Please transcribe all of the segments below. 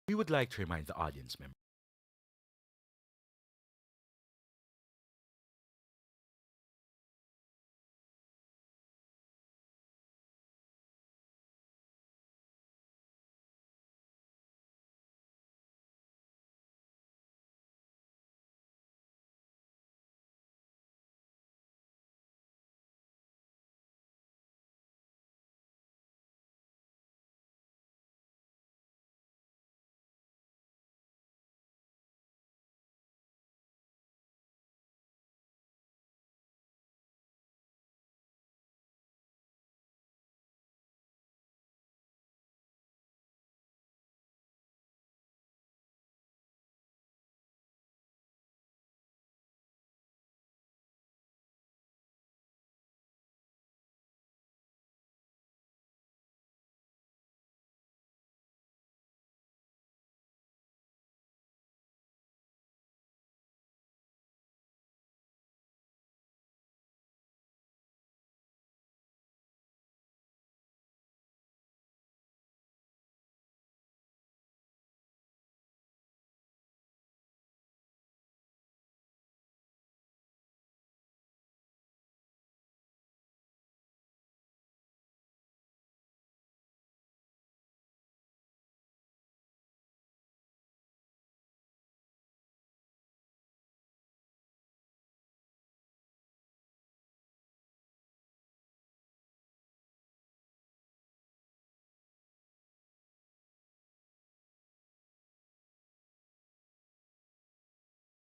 We would like to remind the audience members.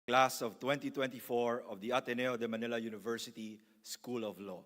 Class of 2024 of the Ateneo de Manila University School of Law.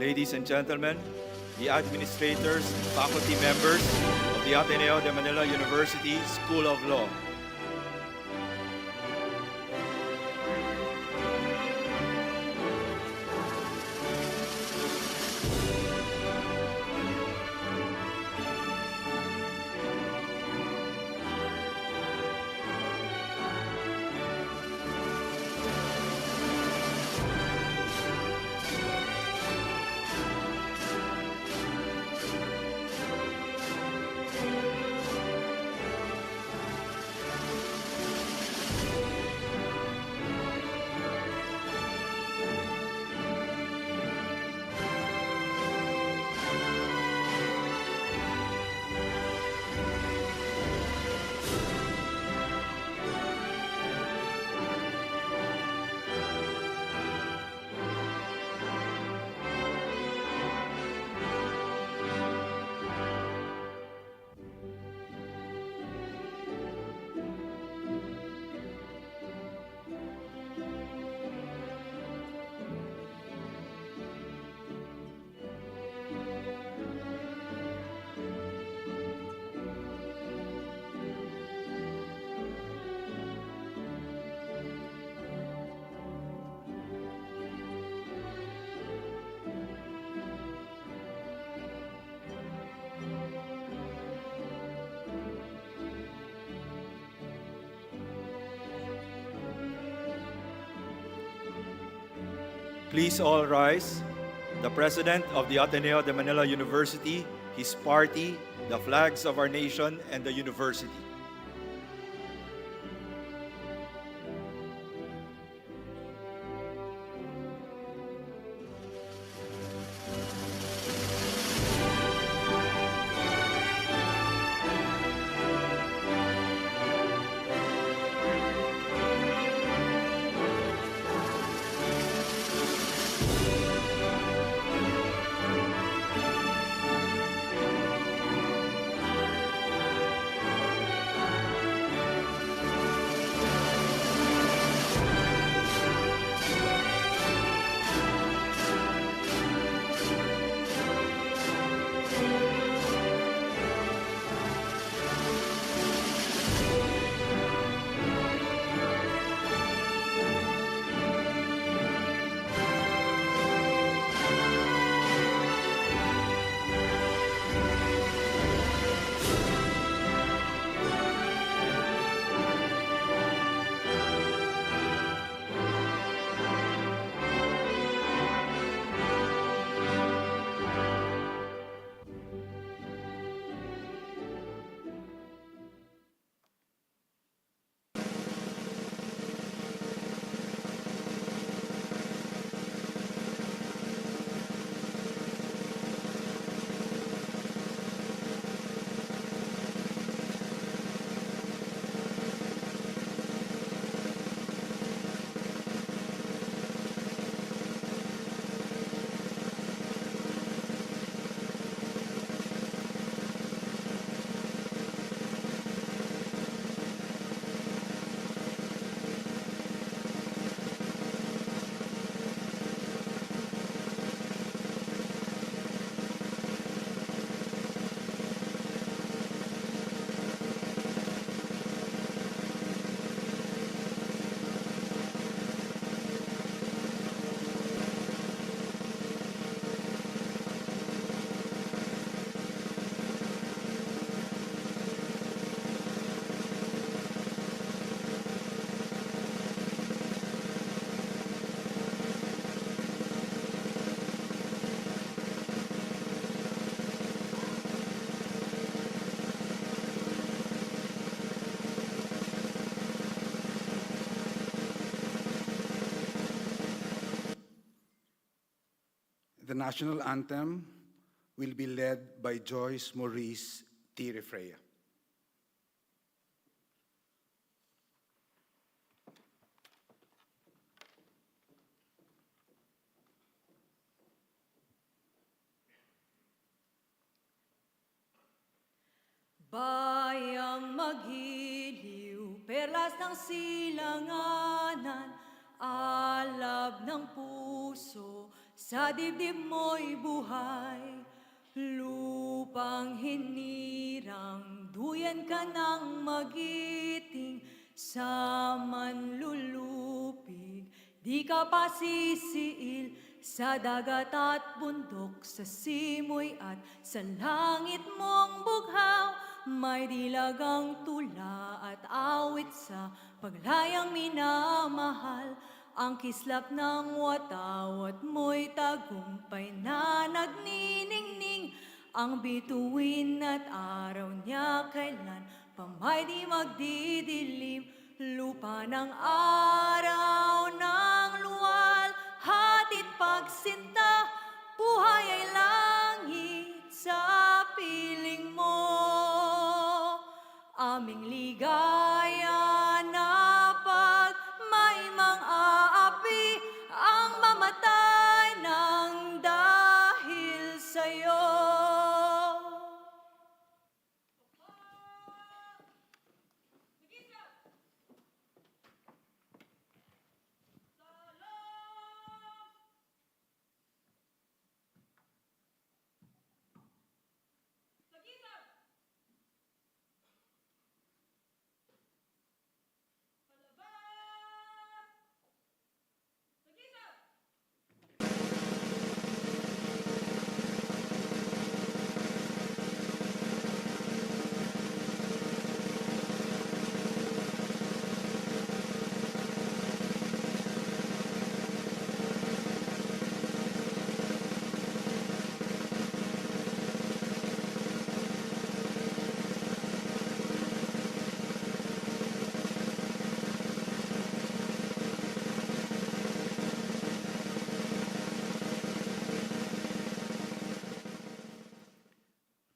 ladies and gentlemen, the administrators and faculty members of the Ateneo de Manila University School of Law. Please all rise. The President of the Ateneo de Manila University, his party, the flags of our nation, and the university. The national anthem will be led by Joyce Maurice T. Refrea. Bayang magiliw, perlas ng silanganan, alab ng puso, sa dibdib mo'y buhay. Lupang hinirang, duyan ka ng magiting, sa manlulupig, di ka pasisiil, sa dagat at bundok, sa simoy at sa langit mong bughaw, may dilagang tula at awit sa paglayang minamahal. Ang kislap ng watawat mo'y tagumpay na nagniningning, ang bituin at araw niya kailan pa may di magdidilim. Lupa ng araw ng luwal, hatid pagsinta, buhay ay langit sa piling mo. Aming ligaya na pag may mang-aapi, ang mamatay ng dahil sa'yo.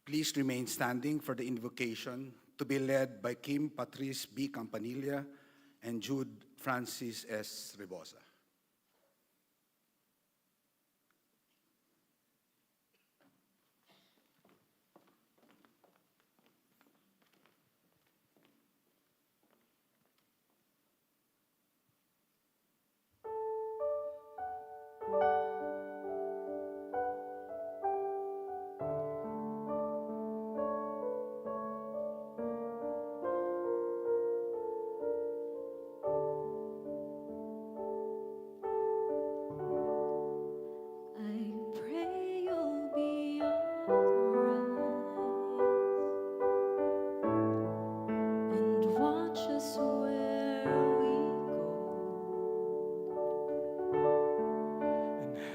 Please remain standing for the invocation to be led by Kim Patrice B. Campanilla and Jude Francis S. Rebosa.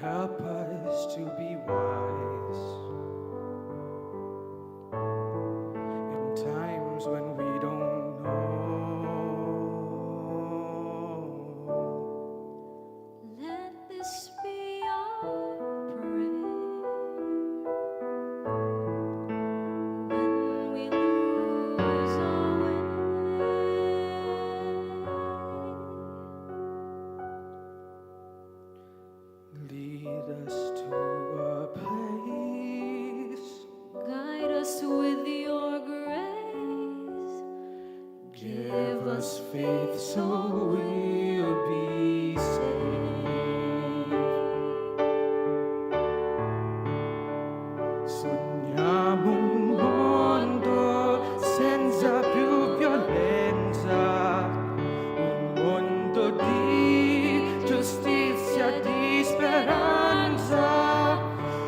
Help us to be wise in times when we don't know. Let this be our prayer when we lose our way. Lead us to a place, Guide us with your grace. give us faith so we'll be saved. Sogniamo un mondo senza più violenza, un mondo di giustizia, di speranza.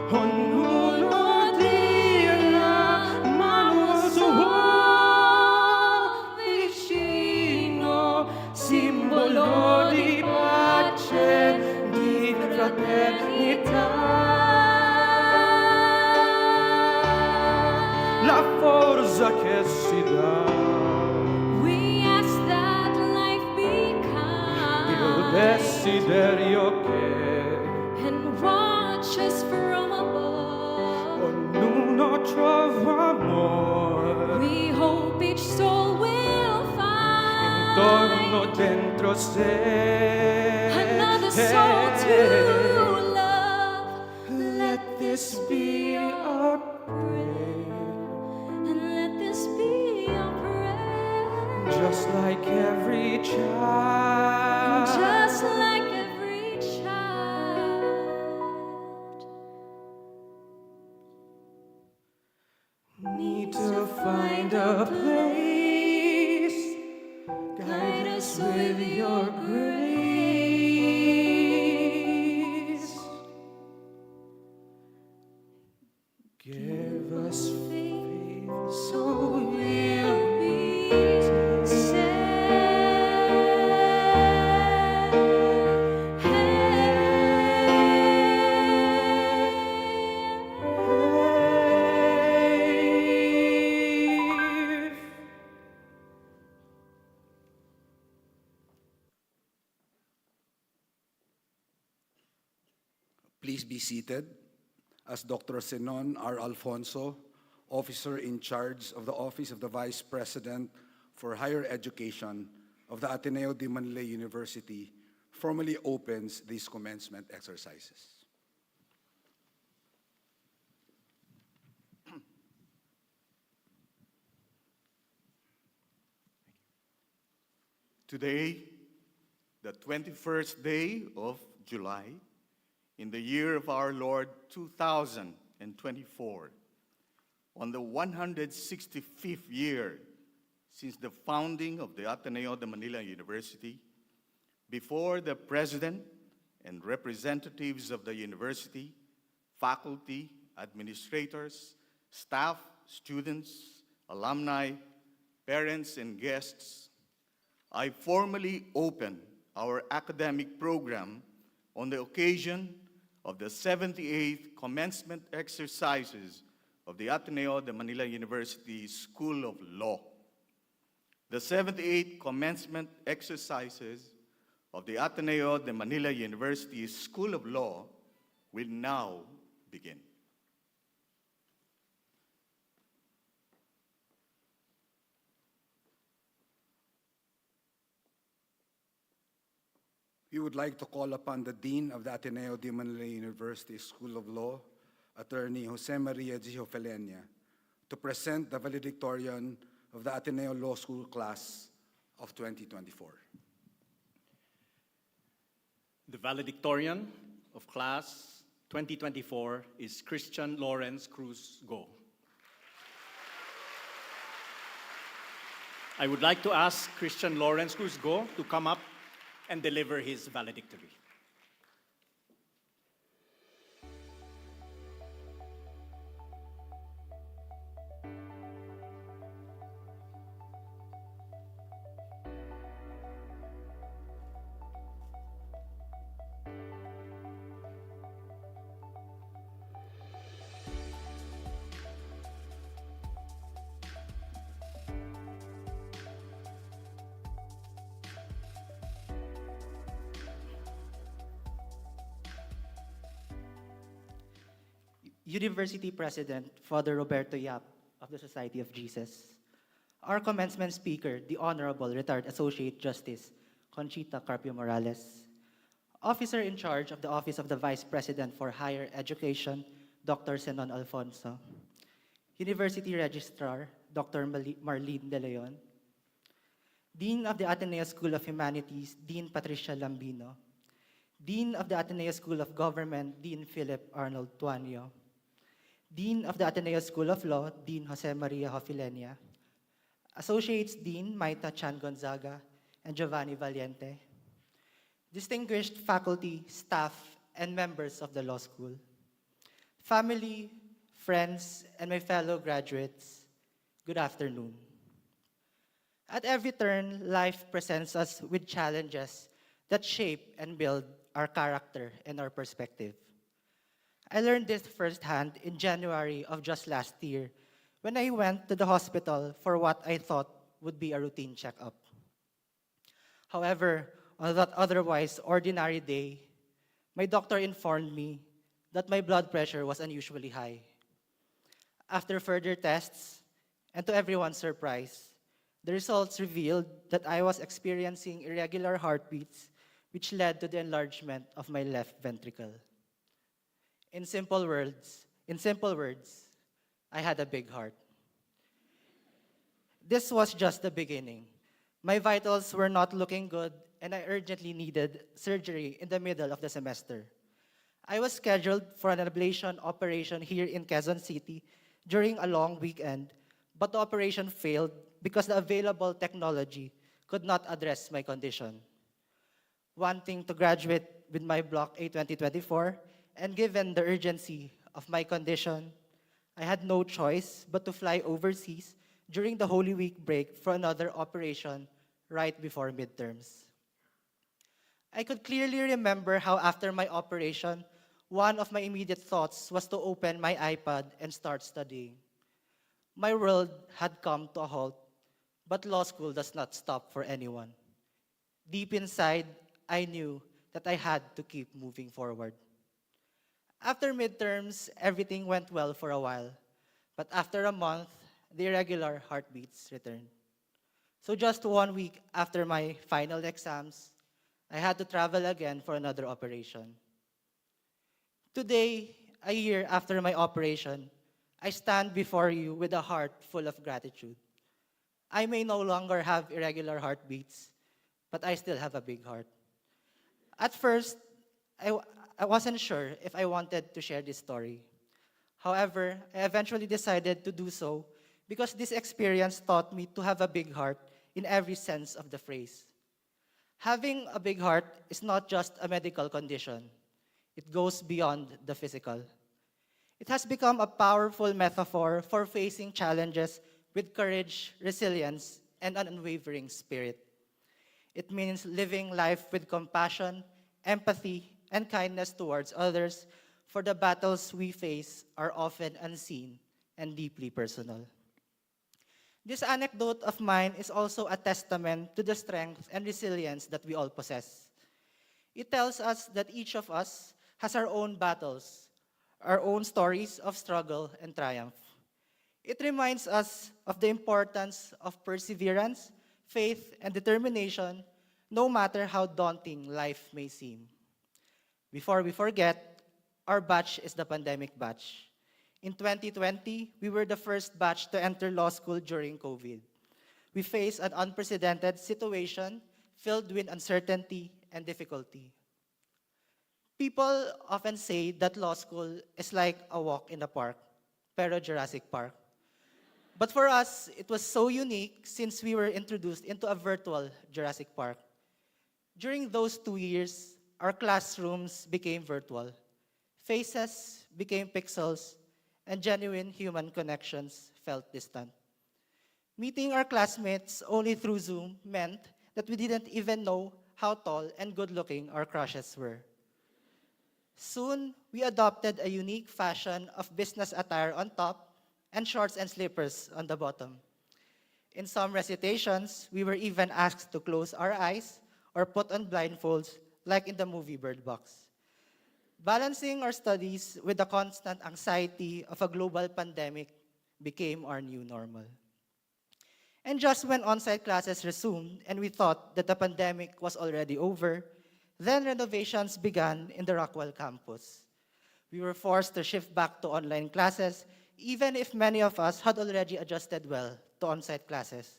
Ognuno dia la mano sua vicino, simbolo di pace, di fraternità. La forza che si dà, We ask that life be il kind desiderio che and watch us from above. ognuno trova amore We hope each soul will intorno find dentro sé. another soul to love. Let this be our prayer, and let this be our prayer. just like every child. Just like every child. a place. Guide us with your grace. Give us faith so we'll be safe. Please be seated as Dr. Zenon R. Alfonso, Officer in Charge of the Office of the Vice President for Higher Education of the Ateneo de Manila University, formally opens these commencement exercises. Today, the 21st day of July, in the year of our Lord 2024, on the 165th year since the founding of the Ateneo de Manila University, before the President and representatives of the university, faculty, administrators, staff, students, alumni, parents, and guests, I formally open our academic program on the occasion of the 78th commencement exercises of the Ateneo de Manila University School of Law. The 78th commencement exercises of the Ateneo de Manila University School of Law will now begin. We would like to call upon the Dean of the Ateneo de Manila University School of Law, Attorney Jose Maria Gijofelenia, to present the valedictorian of the Ateneo Law School class of 2024. The valedictorian of class 2024 is Christian Lawrence Cruz Go. I would like to ask Christian Lawrence Cruz Go to come up and deliver his valedictory. University President Father Roberto Yap of the Society of Jesus. Our commencement speaker, the Honorable Retired Associate Justice Conchita Carpio Morales. Officer in charge of the Office of the Vice President for Higher Education, Dr. Zenon Alfonso. University Registrar, Dr. Marlene De Leon. Dean of the Ateneo School of Humanities, Dean Patricia Lambino. Dean of the Ateneo School of Government, Dean Philip Arnold Tuanio. Dean of the Ateneo School of Law, Dean Jose Maria Hofilenia. Associates Dean Maita Chan Gonzaga and Giovanni Valiente. Distinguished faculty, staff, and members of the law school. Family, friends, and my fellow graduates, good afternoon. At every turn, life presents us with challenges that shape and build our character and our perspective. I learned this firsthand in January of just last year when I went to the hospital for what I thought would be a routine checkup. However, on that otherwise ordinary day, my doctor informed me that my blood pressure was unusually high. After further tests, and to everyone's surprise, the results revealed that I was experiencing irregular heartbeats, which led to the enlargement of my left ventricle. In simple words, I had a big heart. This was just the beginning. My vitals were not looking good, and I urgently needed surgery in the middle of the semester. I was scheduled for an ablation operation here in Quezon City during a long weekend, but the operation failed because the available technology could not address my condition. Wanting to graduate with my Block A 2024, and given the urgency of my condition, I had no choice but to fly overseas during the Holy Week break for another operation right before midterms. I could clearly remember how after my operation, one of my immediate thoughts was to open my iPad and start studying. My world had come to a halt, but law school does not stop for anyone. Deep inside, I knew that I had to keep moving forward. After midterms, everything went well for a while, but after a month, the irregular heartbeats returned. So just 1 week after my final exams, I had to travel again for another operation. Today, a year after my operation, I stand before you with a heart full of gratitude. I may no longer have irregular heartbeats, but I still have a big heart. At first, I wasn't sure if I wanted to share this story. However, I eventually decided to do so because this experience taught me to have a big heart in every sense of the phrase. Having a big heart is not just a medical condition. It goes beyond the physical. It has become a powerful metaphor for facing challenges with courage, resilience, and an unwavering spirit. It means living life with compassion, empathy, and kindness towards others, for the battles we face are often unseen and deeply personal. This anecdote of mine is also a testament to the strength and resilience that we all possess. It tells us that each of us has our own battles, our own stories of struggle and triumph. It reminds us of the importance of perseverance, faith, and determination, no matter how daunting life may seem. Before we forget, our batch is the pandemic batch. In 2020, we were the first batch to enter law school during COVID. We faced an unprecedented situation filled with uncertainty and difficulty. People often say that law school is like a walk in the park, pero Jurassic Park. But for us, it was so unique since we were introduced into a virtual Jurassic Park. During those 2 years, our classrooms became virtual. Faces became pixels, and genuine human connections felt distant. Meeting our classmates only through Zoom meant that we didn't even know how tall and good-looking our crushes were. Soon, we adopted a unique fashion of business attire on top and shorts and slippers on the bottom. In some recitations, we were even asked to close our eyes or put on blindfolds like in the movie Bird Box. Balancing our studies with the constant anxiety of a global pandemic became our new normal. And just when on-site classes resumed and we thought that the pandemic was already over, then renovations began in the Rockwell campus. We were forced to shift back to online classes, even if many of us had already adjusted well to on-site classes.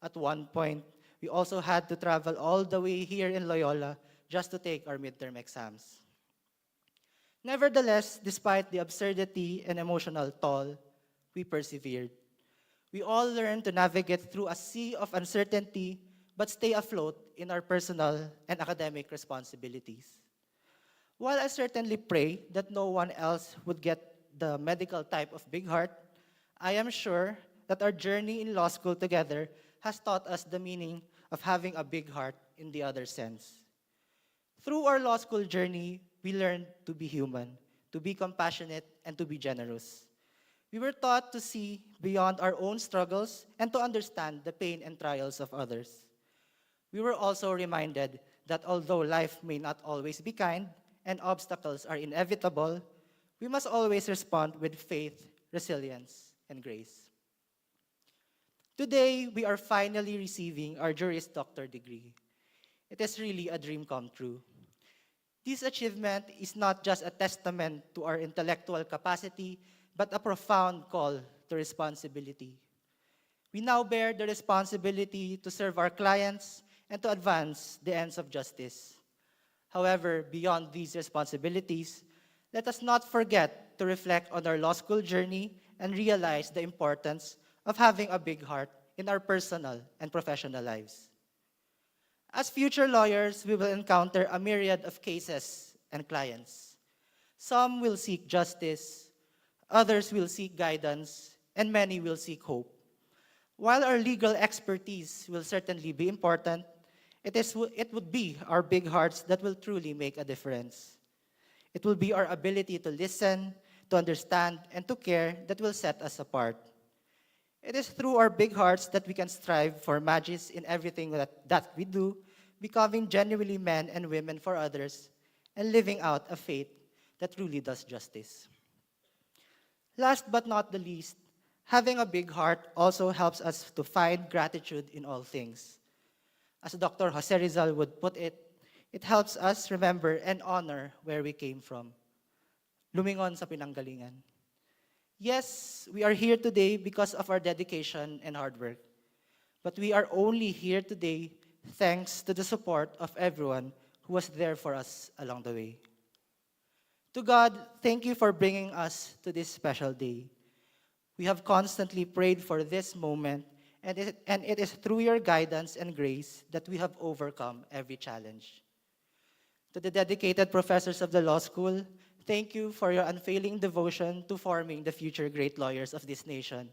At one point, we also had to travel all the way here in Loyola just to take our midterm exams. Nevertheless, despite the absurdity and emotional toll, we persevered. We all learned to navigate through a sea of uncertainty, but stay afloat in our personal and academic responsibilities. While I certainly pray that no one else would get the medical type of big heart, I am sure that our journey in law school together has taught us the meaning of having a big heart in the other sense. Through our law school journey, we learned to be human, to be compassionate, and to be generous. We were taught to see beyond our own struggles and to understand the pain and trials of others. We were also reminded that although life may not always be kind and obstacles are inevitable, we must always respond with faith, resilience, and grace. Today, we are finally receiving our Juris Doctor degree. It is really a dream come true. This achievement is not just a testament to our intellectual capacity, but a profound call to responsibility. We now bear the responsibility to serve our clients and to advance the ends of justice. However, beyond these responsibilities, let us not forget to reflect on our law school journey and realize the importance of having a big heart in our personal and professional lives. As future lawyers, we will encounter a myriad of cases and clients. Some will seek justice, others will seek guidance, and many will seek hope. While our legal expertise will certainly be important, it would be our big hearts that will truly make a difference. It will be our ability to listen, to understand, and to care that will set us apart. It is through our big hearts that we can strive for magic in everything that we do, becoming genuinely men and women for others, and living out a faith that truly does justice. Last but not the least, having a big heart also helps us to find gratitude in all things. As Dr. Jose Rizal would put it, it helps us remember and honor where we came from. Lumingon sa pinanggalingan. Yes, we are here today because of our dedication and hard work. But we are only here today thanks to the support of everyone who was there for us along the way. To God, thank you for bringing us to this special day. We have constantly prayed for this moment, and it is through your guidance and grace that we have overcome every challenge. To the dedicated professors of the law school, thank you for your unfailing devotion to forming the future great lawyers of this nation.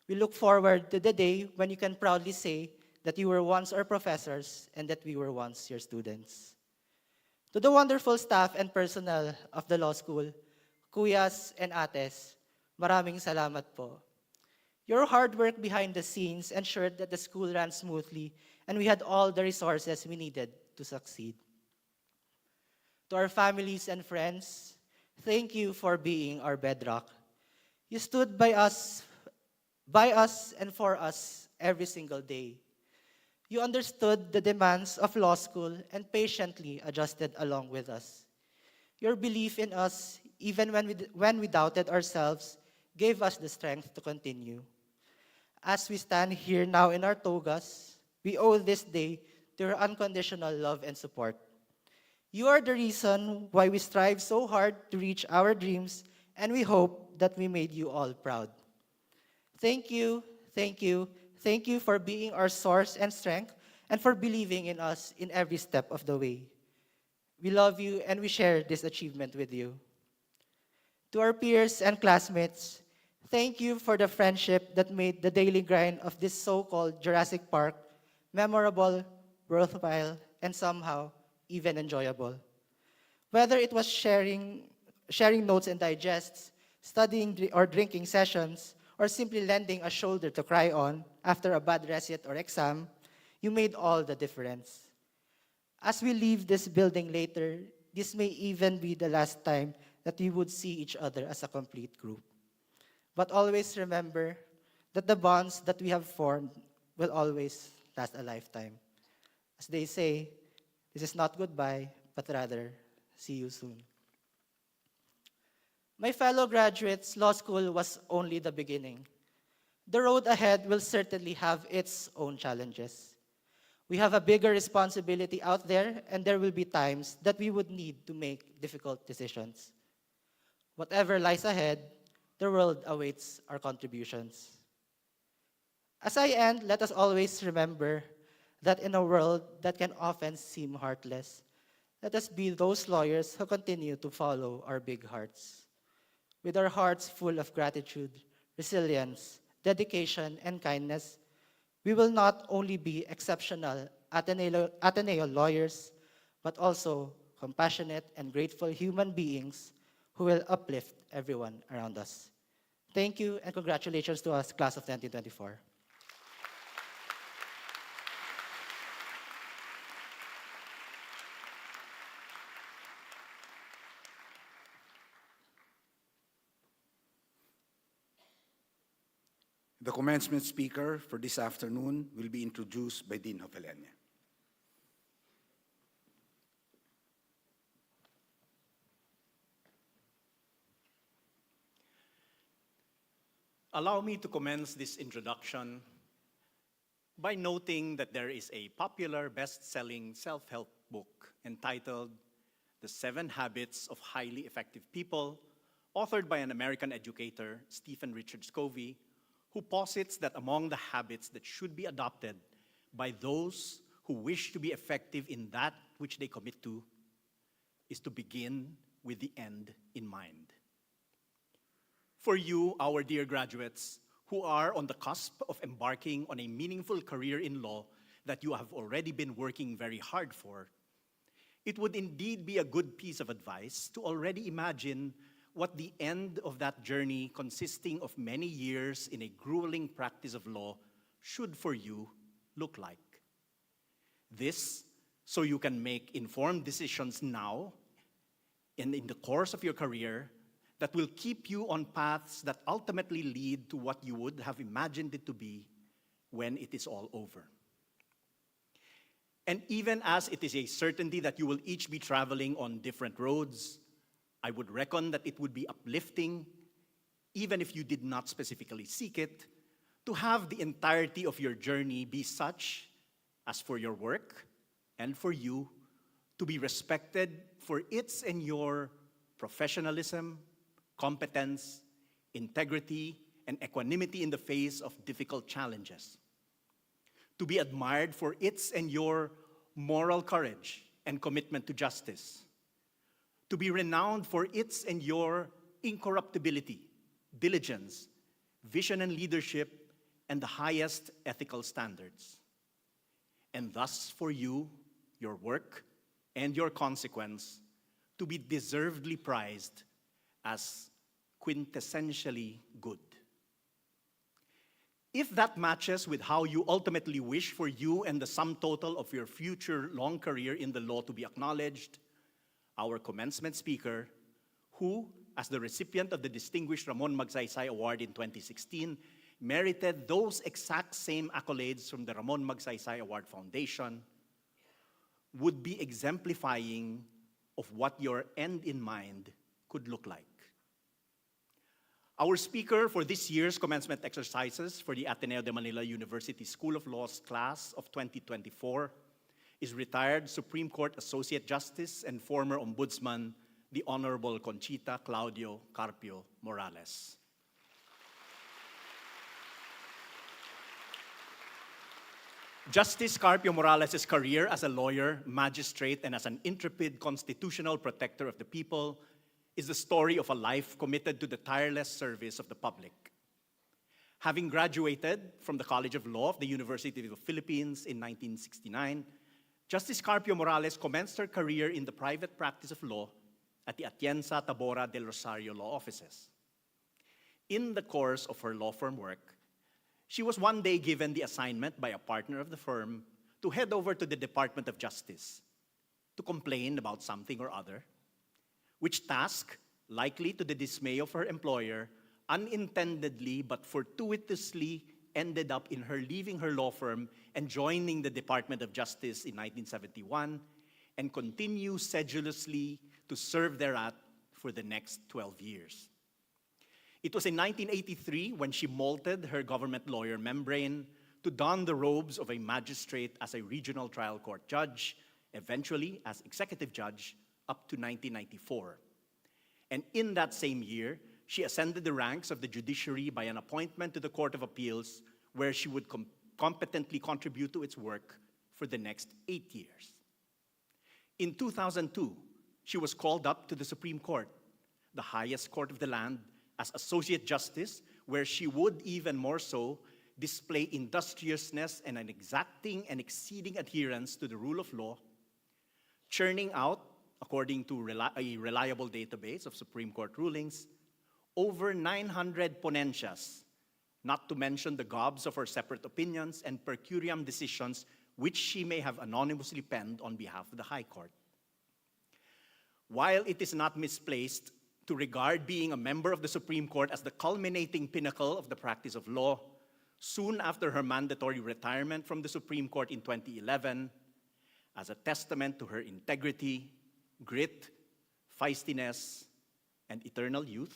We look forward to the day when you can proudly say that you were once our professors and that we were once your students. To the wonderful staff and personnel of the law school, kuyas and ates, maraming salamat po. Your hard work behind the scenes ensured that the school ran smoothly and we had all the resources we needed to succeed. To our families and friends, thank you for being our bedrock. You stood by us and for us every single day. You understood the demands of law school and patiently adjusted along with us. Your belief in us, even when we doubted ourselves, gave us the strength to continue. As we stand here now in our togas, we owe this day to your unconditional love and support. You are the reason why we strive so hard to reach our dreams, and we hope that we made you all proud. Thank you, thank you, thank you for being our source and strength and for believing in us in every step of the way. We love you and we share this achievement with you. To our peers and classmates, thank you for the friendship that made the daily grind of this so-called Jurassic Park memorable, worthwhile, and somehow even enjoyable. Whether it was sharing notes and digests, studying or drinking sessions, or simply lending a shoulder to cry on after a bad recit or exam, you made all the difference. As we leave this building later, this may even be the last time that we would see each other as a complete group. But always remember that the bonds that we have formed will always last a lifetime. As they say, this is not goodbye, but rather, see you soon. My fellow graduates, law school was only the beginning. The road ahead will certainly have its own challenges. We have a bigger responsibility out there, and there will be times that we would need to make difficult decisions. Whatever lies ahead, the world awaits our contributions. As I end, let us always remember that in a world that can often seem heartless, let us be those lawyers who continue to follow our big hearts. With our hearts full of gratitude, resilience, dedication, and kindness, we will not only be exceptional Ateneo lawyers, but also compassionate and grateful human beings who will uplift everyone around us. Thank you, and congratulations to us, class of 2024. The commencement speaker for this afternoon will be introduced by Dean Hovelenia. Allow me to commence this introduction by noting that there is a popular best-selling self-help book entitled The 7 Habits of Highly Effective People, authored by an American educator, Stephen Richards Covey, who posits that among the habits that should be adopted by those who wish to be effective in that which they commit to is to begin with the end in mind. For you, our dear graduates, who are on the cusp of embarking on a meaningful career in law that you have already been working very hard for, it would indeed be a good piece of advice to already imagine what the end of that journey, consisting of many years in a grueling practice of law, should for you look like. This, so you can make informed decisions now and in the course of your career that will keep you on paths that ultimately lead to what you would have imagined it to be when it is all over. And even as it is a certainty that you will each be traveling on different roads, I would reckon that it would be uplifting, even if you did not specifically seek it, to have the entirety of your journey be such as for your work and for you to be respected for its and your professionalism, competence, integrity, and equanimity in the face of difficult challenges. To be admired for its and your moral courage and commitment to justice. To be renowned for its and your incorruptibility, diligence, vision and leadership, and the highest ethical standards. And thus for you, your work, and your consequence to be deservedly prized as quintessentially good. If that matches with how you ultimately wish for you and the sum total of your future long career in the law to be acknowledged, our commencement speaker, who, as the recipient of the distinguished Ramon Magsaysay Award in 2016, merited those exact same accolades from the Ramon Magsaysay Award Foundation, would be exemplifying of what your end in mind could look like. Our speaker for this year's commencement exercises for the Ateneo de Manila University School of Law's class of 2024 is retired Supreme Court Associate Justice and former Ombudsman, the Honorable Conchita Claudio Carpio Morales. Justice Carpio Morales' career as a lawyer, magistrate, and as an intrepid constitutional protector of the people is the story of a life committed to the tireless service of the public. Having graduated from the College of Law of the University of the Philippines in 1969, Justice Carpio Morales commenced her career in the private practice of law at the Atienza Tabora del Rosario law offices. In the course of her law firm work, she was one day given the assignment by a partner of the firm to head over to the Department of Justice to complain about something or other, which task, likely to the dismay of her employer, unintendedly but fortuitously ended up in her leaving her law firm and joining the Department of Justice in 1971 and continue sedulously to serve thereat for the next 12 years. It was in 1983 when she molted her government lawyer membrane to don the robes of a magistrate as a regional trial court judge, eventually as executive judge, up to 1994. And in that same year, she ascended the ranks of the judiciary by an appointment to the Court of Appeals, where she would competently contribute to its work for the next 8 years. In 2002, she was called up to the Supreme Court, the highest court of the land, as Associate Justice, where she would even more so display industriousness and an exacting and exceeding adherence to the rule of law, churning out, according to a reliable database of Supreme Court rulings, over 900 ponencias, not to mention the gobs of her separate opinions and per curiam decisions which she may have anonymously penned on behalf of the High Court. While it is not misplaced to regard being a member of the Supreme Court as the culminating pinnacle of the practice of law, soon after her mandatory retirement from the Supreme Court in 2011, as a testament to her integrity, grit, feistiness, and eternal youth,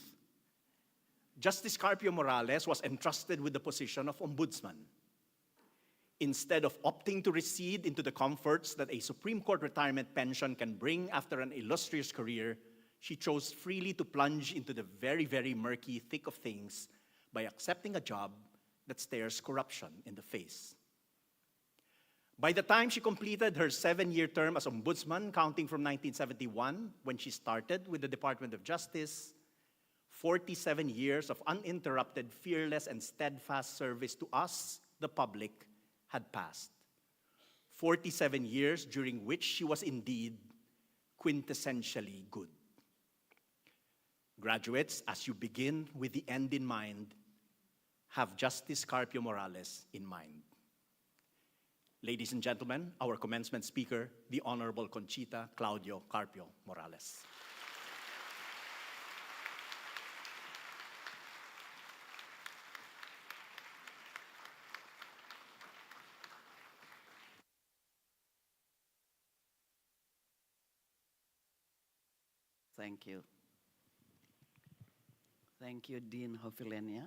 Justice Carpio Morales was entrusted with the position of Ombudsman. Instead of opting to recede into the comforts that a Supreme Court retirement pension can bring after an illustrious career, she chose freely to plunge into the very, very murky thick of things by accepting a job that stares corruption in the face. By the time she completed her 7-year term as ombudsman, counting from 1971, when she started with the Department of Justice, 47 years of uninterrupted, fearless, and steadfast service to us, the public, had passed. 47 years during which she was indeed quintessentially good. Graduates, as you begin with the end in mind, have Justice Carpio Morales in mind. Ladies and gentlemen, our commencement speaker, the Honorable Conchita Claudio Carpio Morales. Thank you. Thank you, Dean Hofilenia,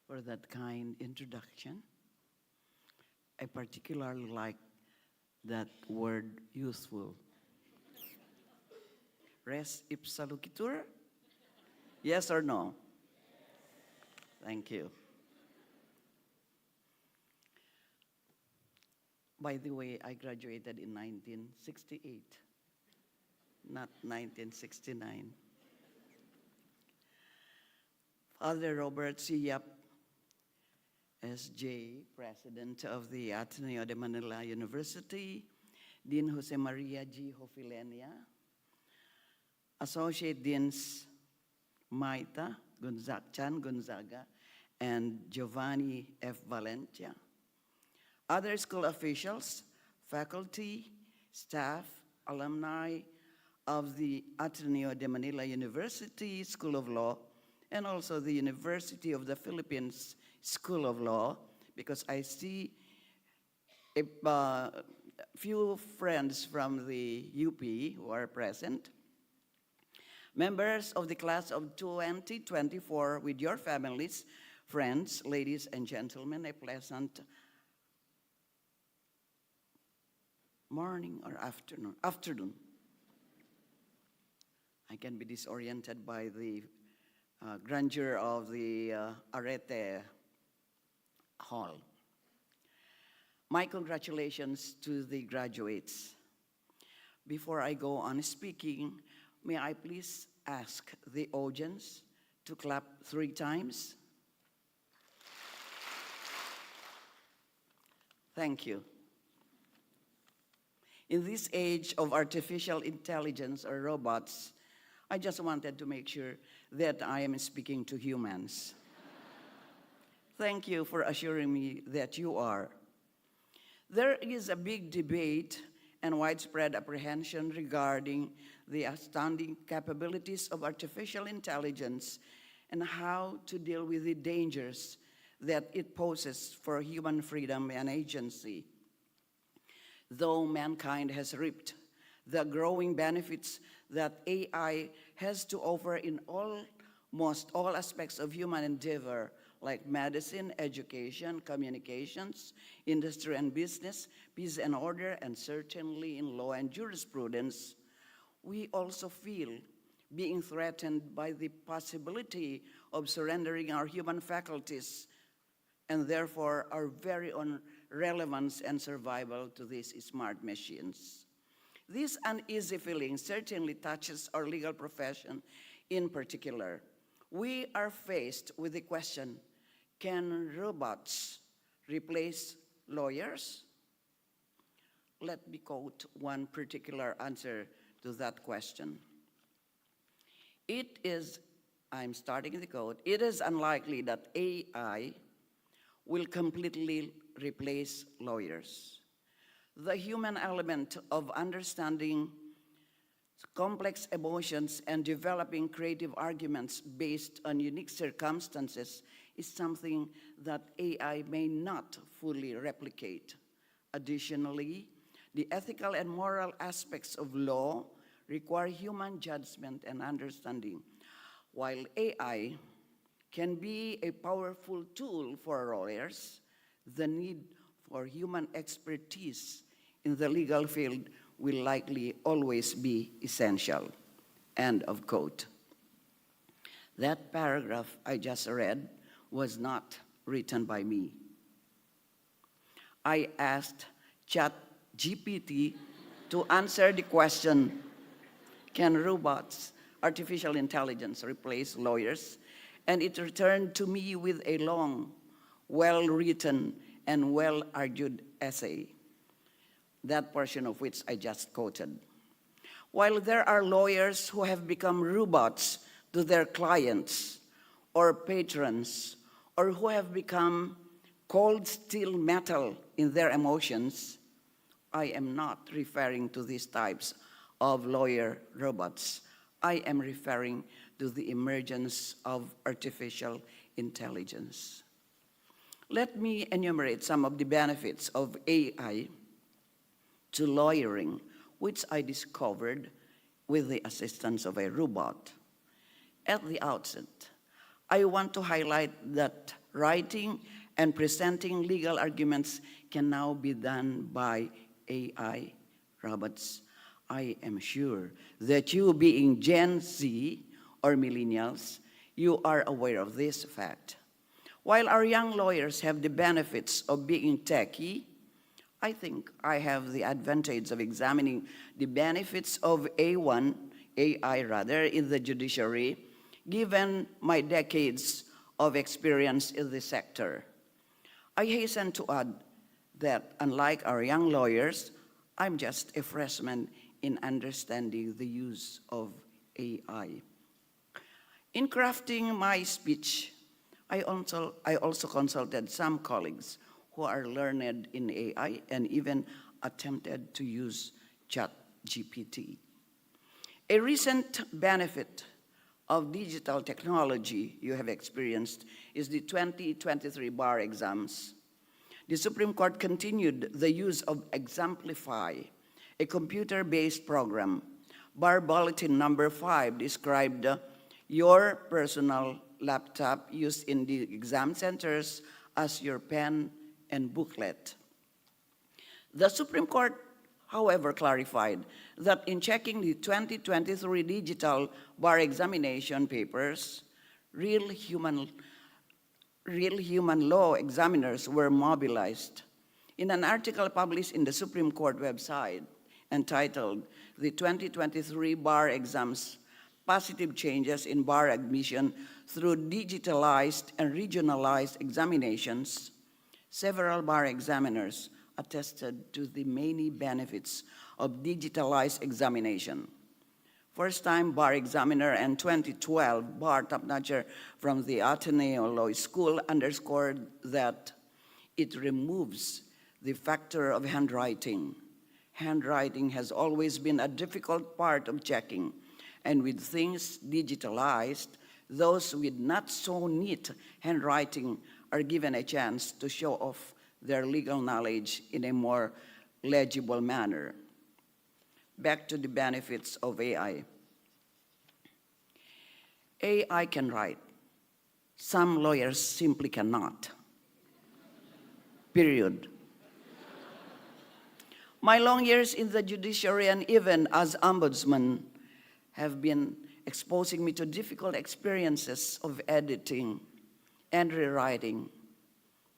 for that kind introduction. I particularly like that word useful. Res ipsa loquitur? Yes or no? Thank you. By the way, I graduated in 1968, not 1969. Father Robert C. Yap, SJ, President of the Ateneo de Manila University, Dean Jose Maria G. Hofilenia, Associate Deans Maita Chan Gonzaga, and Giovanni F. Valencia, other school officials, faculty, staff, alumni of the Ateneo de Manila University School of Law, and also the University of the Philippines School of Law, because I see a few friends from the UP who are present. Members of the class of 2024 with your families, friends, ladies and gentlemen, a pleasant morning or afternoon. I can be disoriented by the grandeur of the Areté Hall. My congratulations to the graduates. Before I go on speaking, may I please ask the audience to clap 3 times? Thank you. In this age of artificial intelligence or robots, I just wanted to make sure that I am speaking to humans. Thank you for assuring me that you are. There is a big debate and widespread apprehension regarding the astounding capabilities of artificial intelligence and how to deal with the dangers that it poses for human freedom and agency. Though mankind has reaped the growing benefits that AI has to offer in almost all aspects of human endeavor, like medicine, education, communications, industry and business, peace and order, and certainly in law and jurisprudence, we also feel being threatened by the possibility of surrendering our human faculties and therefore our very own relevance and survival to these smart machines. This uneasy feeling certainly touches our legal profession in particular. We are faced with the question, can robots replace lawyers? Let me quote one particular answer to that question. It is, I'm starting the quote, it is unlikely that AI will completely replace lawyers. The human element of understanding complex emotions and developing creative arguments based on unique circumstances is something that AI may not fully replicate. Additionally, the ethical and moral aspects of law require human judgment and understanding. While AI can be a powerful tool for lawyers, the need for human expertise in the legal field will likely always be essential. End of quote. That paragraph I just read was not written by me. I asked ChatGPT to answer the question, can robots, artificial intelligence, replace lawyers? And it returned to me with a long, well-written, and well-argued essay, that portion of which I just quoted. While there are lawyers who have become robots to their clients or patrons, or who have become cold steel metal in their emotions, I am not referring to these types of lawyer robots. I am referring to the emergence of artificial intelligence. Let me enumerate some of the benefits of AI to lawyering, which I discovered with the assistance of a robot. At the outset, I want to highlight that writing and presenting legal arguments can now be done by AI robots. I am sure that you, being Gen Z or millennials, you are aware of this fact. While our young lawyers have the benefits of being techie, I think I have the advantage of examining the benefits of AI in the judiciary, given my decades of experience in the sector. I hasten to add that unlike our young lawyers, I'm just a freshman in understanding the use of AI. In crafting my speech, I also consulted some colleagues who are learned in AI and even attempted to use ChatGPT. A recent benefit of digital technology you have experienced is the 2023 bar exams. The Supreme Court continued the use of Exemplify, a computer-based program. Bar Bulletin number 5 described your personal laptop used in the exam centers as your pen and booklet. The Supreme Court, however, clarified that in checking the 2023 digital bar examination papers, real human law examiners were mobilized. In an article published in the Supreme Court website entitled "The 2023 Bar Exams: Positive Changes in Bar Admission Through Digitalized and Regionalized Examinations," several bar examiners attested to the many benefits of digitalized examination. First-time bar examiner and 2012 bar top-notcher from the Ateneo Law School underscored that it removes the factor of handwriting. Handwriting has always been a difficult part of checking, and with things digitalized, those with not so neat handwriting are given a chance to show off their legal knowledge in a more legible manner. Back to the benefits of AI. AI can write. Some lawyers simply cannot. Period. My long years in the judiciary and even as ombudsman have been exposing me to difficult experiences of editing and rewriting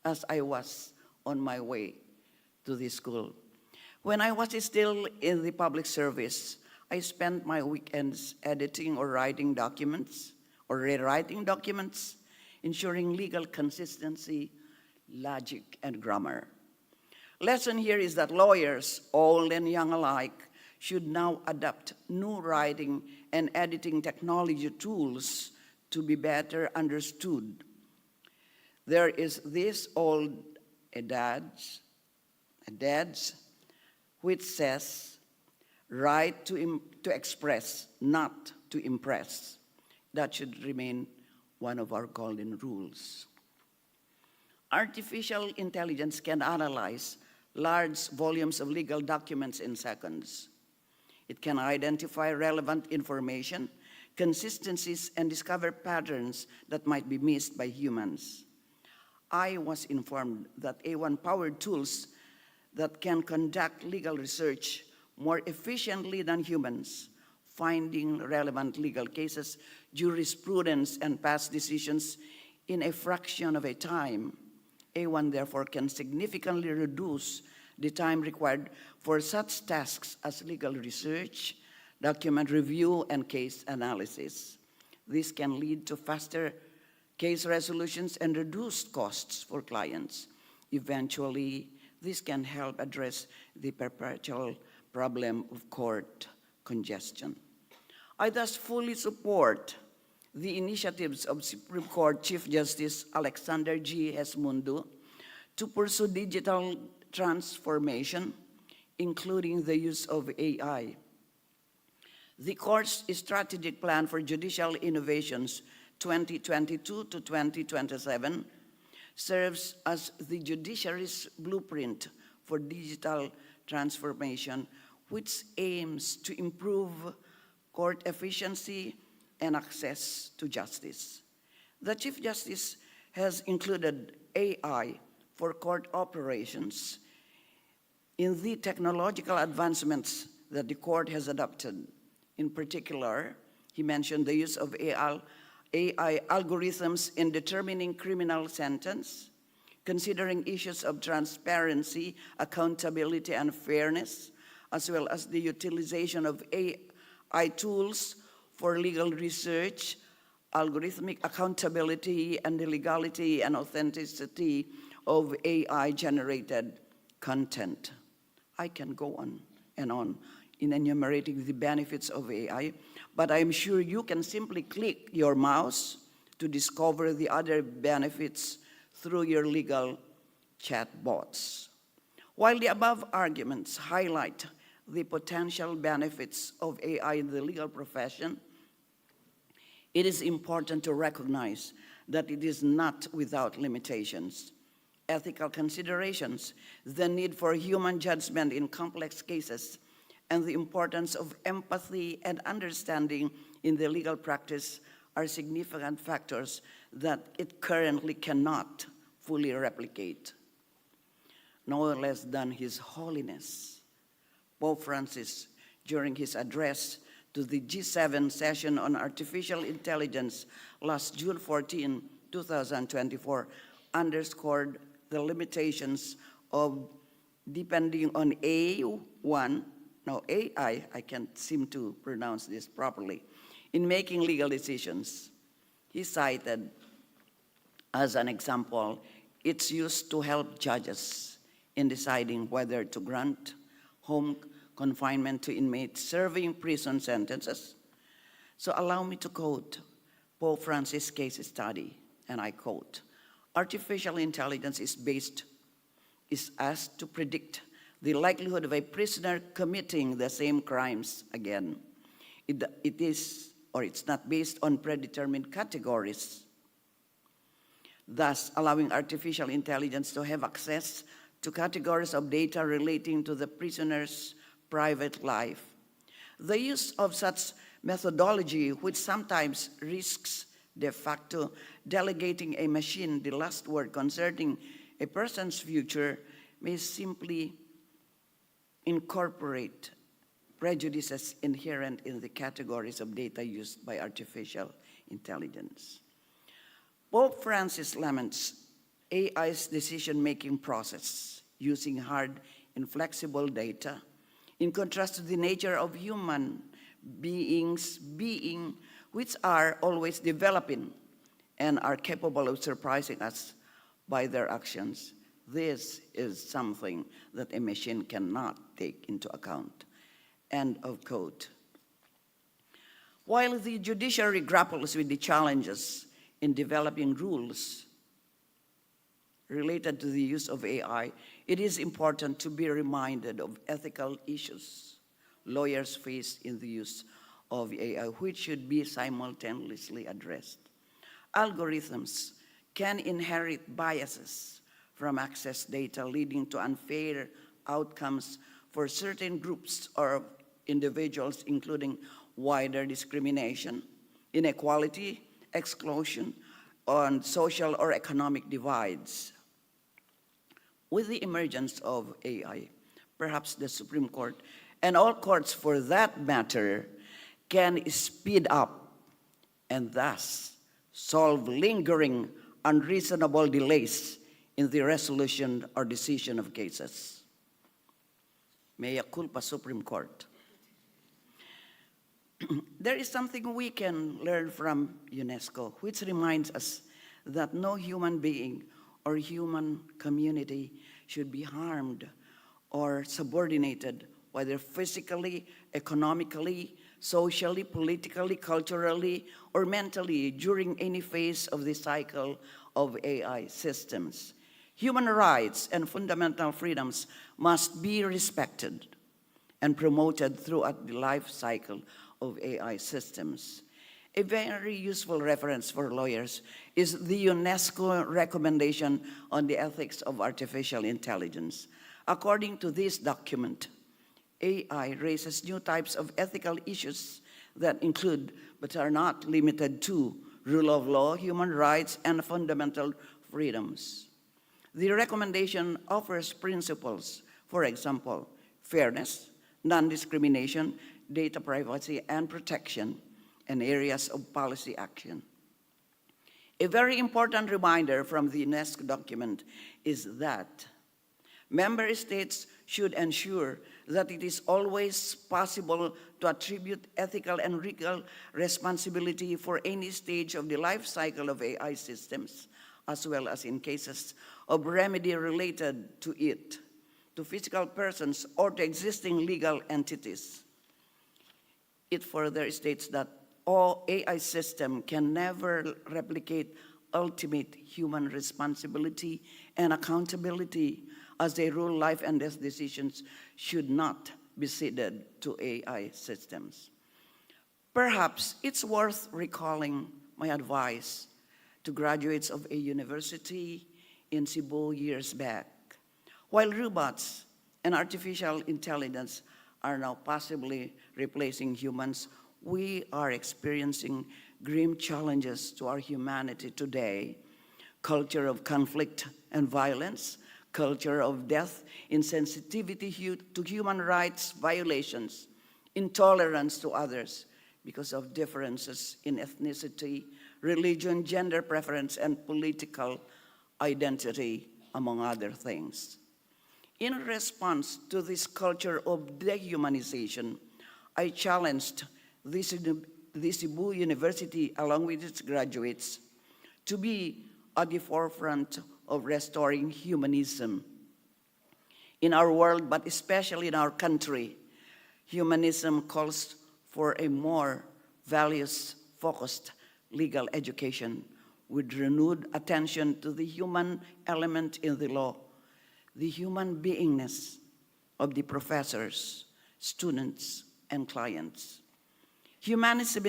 as I was on my way to this school. When I was still in the public service, I spent my weekends editing or writing documents or rewriting documents, ensuring legal consistency, logic, and grammar. Lesson here is that lawyers, old and young alike, should now adopt new writing and editing technology tools to be better understood. There is this old adage which says, write to express, not to impress. That should remain one of our golden rules. Artificial intelligence can analyze large volumes of legal documents in seconds. It can identify relevant information, consistencies, and discover patterns that might be missed by humans. I was informed that A1-powered tools that can conduct legal research more efficiently than humans, finding relevant legal cases, jurisprudence, and past decisions in a fraction of a time, A1 therefore can significantly reduce the time required for such tasks as legal research, document review, and case analysis. This can lead to faster case resolutions and reduced costs for clients. Eventually, this can help address the perpetual problem of court congestion. I thus fully support the initiatives of Supreme Court Chief Justice Alexander G. Esmundo to pursue digital transformation, including the use of AI. The Court's Strategic Plan for Judicial Innovations 2022 to 2027 serves as the judiciary's blueprint for digital transformation, which aims to improve court efficiency and access to justice. The Chief Justice has included AI for court operations in the technological advancements that the court has adopted. In particular, he mentioned the use of AI algorithms in determining criminal sentence, considering issues of transparency, accountability, and fairness, as well as the utilization of AI tools for legal research, algorithmic accountability, and the legality and authenticity of AI-generated content. I can go on and on in enumerating the benefits of AI, but I'm sure you can simply click your mouse to discover the other benefits through your legal chatbots. While the above arguments highlight the potential benefits of AI in the legal profession, it is important to recognize that it is not without limitations. Ethical considerations, the need for human judgment in complex cases, and the importance of empathy and understanding in the legal practice are significant factors that it currently cannot fully replicate. No less than His Holiness Pope Francis, during his address to the G7 session on artificial intelligence last June 14, 2024, underscored the limitations of depending on AI, I can't seem to pronounce this properly, in making legal decisions. He cited, as an example, its use to help judges in deciding whether to grant home confinement to inmates serving prison sentences. So allow me to quote Pope Francis' case study, and I quote, "Artificial intelligence is asked to predict the likelihood of a prisoner committing the same crimes again. It's not based on predetermined categories, thus allowing artificial intelligence to have access to categories of data relating to the prisoner's private life. The use of such methodology, which sometimes risks de facto delegating a machine the last word concerning a person's future, may simply incorporate prejudices inherent in the categories of data used by artificial intelligence." Pope Francis laments AI's decision-making process using hard, inflexible data, in contrast to the nature of human beings which are always developing and are capable of surprising us by their actions. This is something that a machine cannot take into account. End of quote. While the judiciary grapples with the challenges in developing rules related to the use of AI, it is important to be reminded of ethical issues lawyers face in the use of AI, which should be simultaneously addressed. Algorithms can inherit biases from access data, leading to unfair outcomes for certain groups or individuals, including wider discrimination, inequality, exclusion, and social or economic divides. With the emergence of AI, perhaps the Supreme Court, and all courts for that matter, can speed up and thus solve lingering unreasonable delays in the resolution or decision of cases. Mea culpa, Supreme Court. There is something we can learn from UNESCO, which reminds us that no human being or human community should be harmed or subordinated, whether physically, economically, socially, politically, culturally, or mentally during any phase of the cycle of AI systems. Human rights and fundamental freedoms must be respected and promoted throughout the life cycle of AI systems. A very useful reference for lawyers is the UNESCO recommendation on the ethics of artificial intelligence. According to this document, AI raises new types of ethical issues that include, but are not limited to, rule of law, human rights, and fundamental freedoms. The recommendation offers principles, for example, fairness, non-discrimination, data privacy and protection, and areas of policy action. A very important reminder from the UNESCO document is that member states should ensure that it is always possible to attribute ethical and legal responsibility for any stage of the life cycle of AI systems, as well as in cases of remedy related to it, to physical persons or to existing legal entities. It further states that all AI system can never replicate ultimate human responsibility and accountability, as they rule life and death decisions should not be ceded to AI systems. Perhaps it's worth recalling my advice to graduates of a university in Cebu years back. While robots and artificial intelligence are now possibly replacing humans, we are experiencing grim challenges to our humanity today. Culture of conflict and violence, culture of death, insensitivity to human rights violations, intolerance to others because of differences in ethnicity, religion, gender preference, and political identity, among other things. In response to this culture of dehumanization, I challenged the Cebu University, along with its graduates, to be at the forefront of restoring humanism. In our world, but especially in our country, humanism calls for a more values-focused legal education with renewed attention to the human element in the law, the human beingness of the professors, students, and clients. Humanism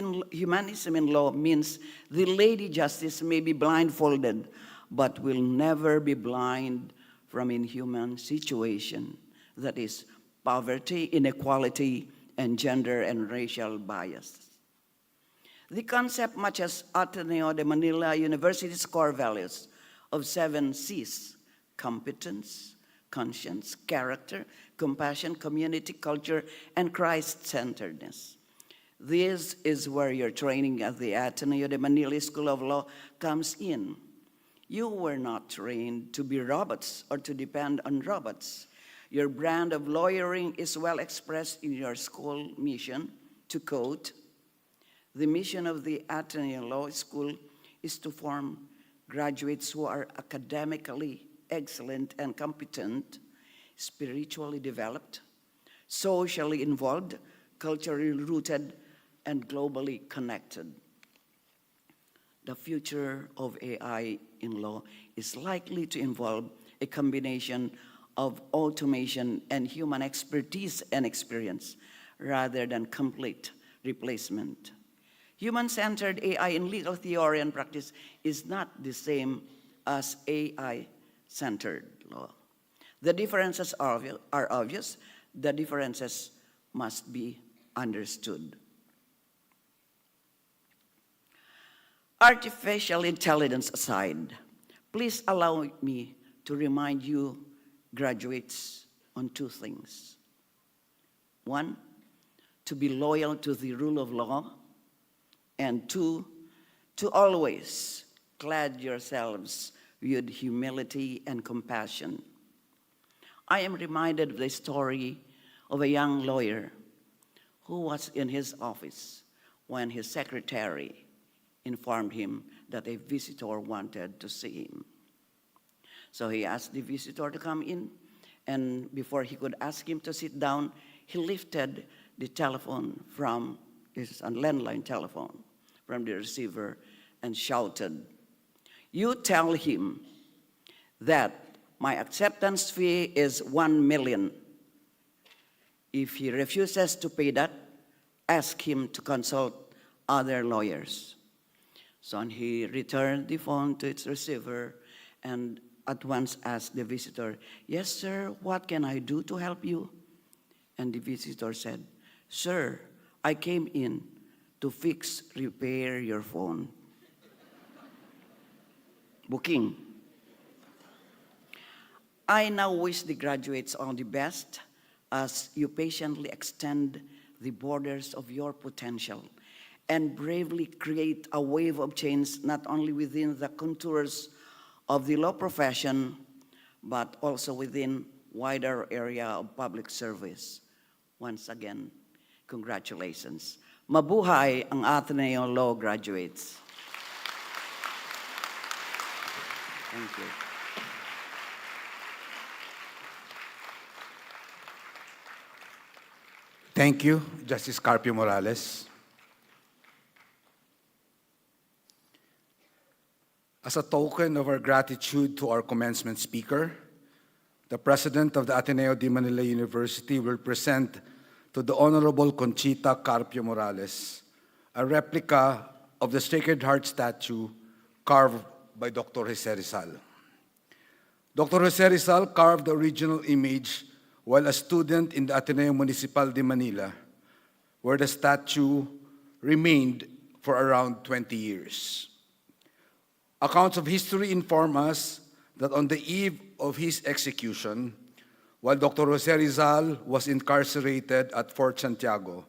in law means the Lady Justice may be blindfolded, but will never be blind from inhuman situation, that is, poverty, inequality, and gender and racial bias. The concept matches Ateneo de Manila University's core values of 7 C's: competence, conscience, character, compassion, community, culture, and Christ-centeredness. This is where your training at the Ateneo de Manila School of Law comes in. You were not trained to be robots or to depend on robots. Your brand of lawyering is well expressed in your school mission. To quote, "The mission of the Ateneo Law School is to form graduates who are academically excellent and competent, spiritually developed, socially involved, culturally rooted, and globally connected." The future of AI in law is likely to involve a combination of automation and human expertise and experience rather than complete replacement. Human-centered AI in legal theory and practice is not the same as AI-centered law. The differences are obvious. The differences must be understood. Artificial intelligence aside, please allow me to remind you, graduates, on 2 things. 1, to be loyal to the rule of law, and 2, to always clad yourselves with humility and compassion. I am reminded of the story of a young lawyer who was in his office when his secretary informed him that a visitor wanted to see him. So he asked the visitor to come in, and before he could ask him to sit down, he lifted the telephone from, this is a landline telephone, from the receiver and shouted, "You tell him that my acceptance fee is 1 million. If he refuses to pay that, ask him to consult other lawyers." So he returned the phone to its receiver and at once asked the visitor, "Yes, sir, what can I do to help you?" And the visitor said, "Sir, I came in to repair your phone." Booking. I now wish the graduates all the best as you patiently extend the borders of your potential and bravely create a wave of change not only within the contours of the law profession, but also within wider area of public service. Once again, congratulations. Mabuhay ang Ateneo Law graduates. Thank you. Thank you, Justice Carpio Morales. As a token of our gratitude to our commencement speaker, the President of the Ateneo de Manila University will present to the Honorable Conchita Carpio Morales a replica of the Sacred Heart statue carved by Dr. Jose Rizal. Dr. Jose Rizal carved the original image while a student in the Ateneo Municipal de Manila, where the statue remained for around 20 years. Accounts of history inform us that on the eve of his execution, while Dr. Jose Rizal was incarcerated at Fort Santiago,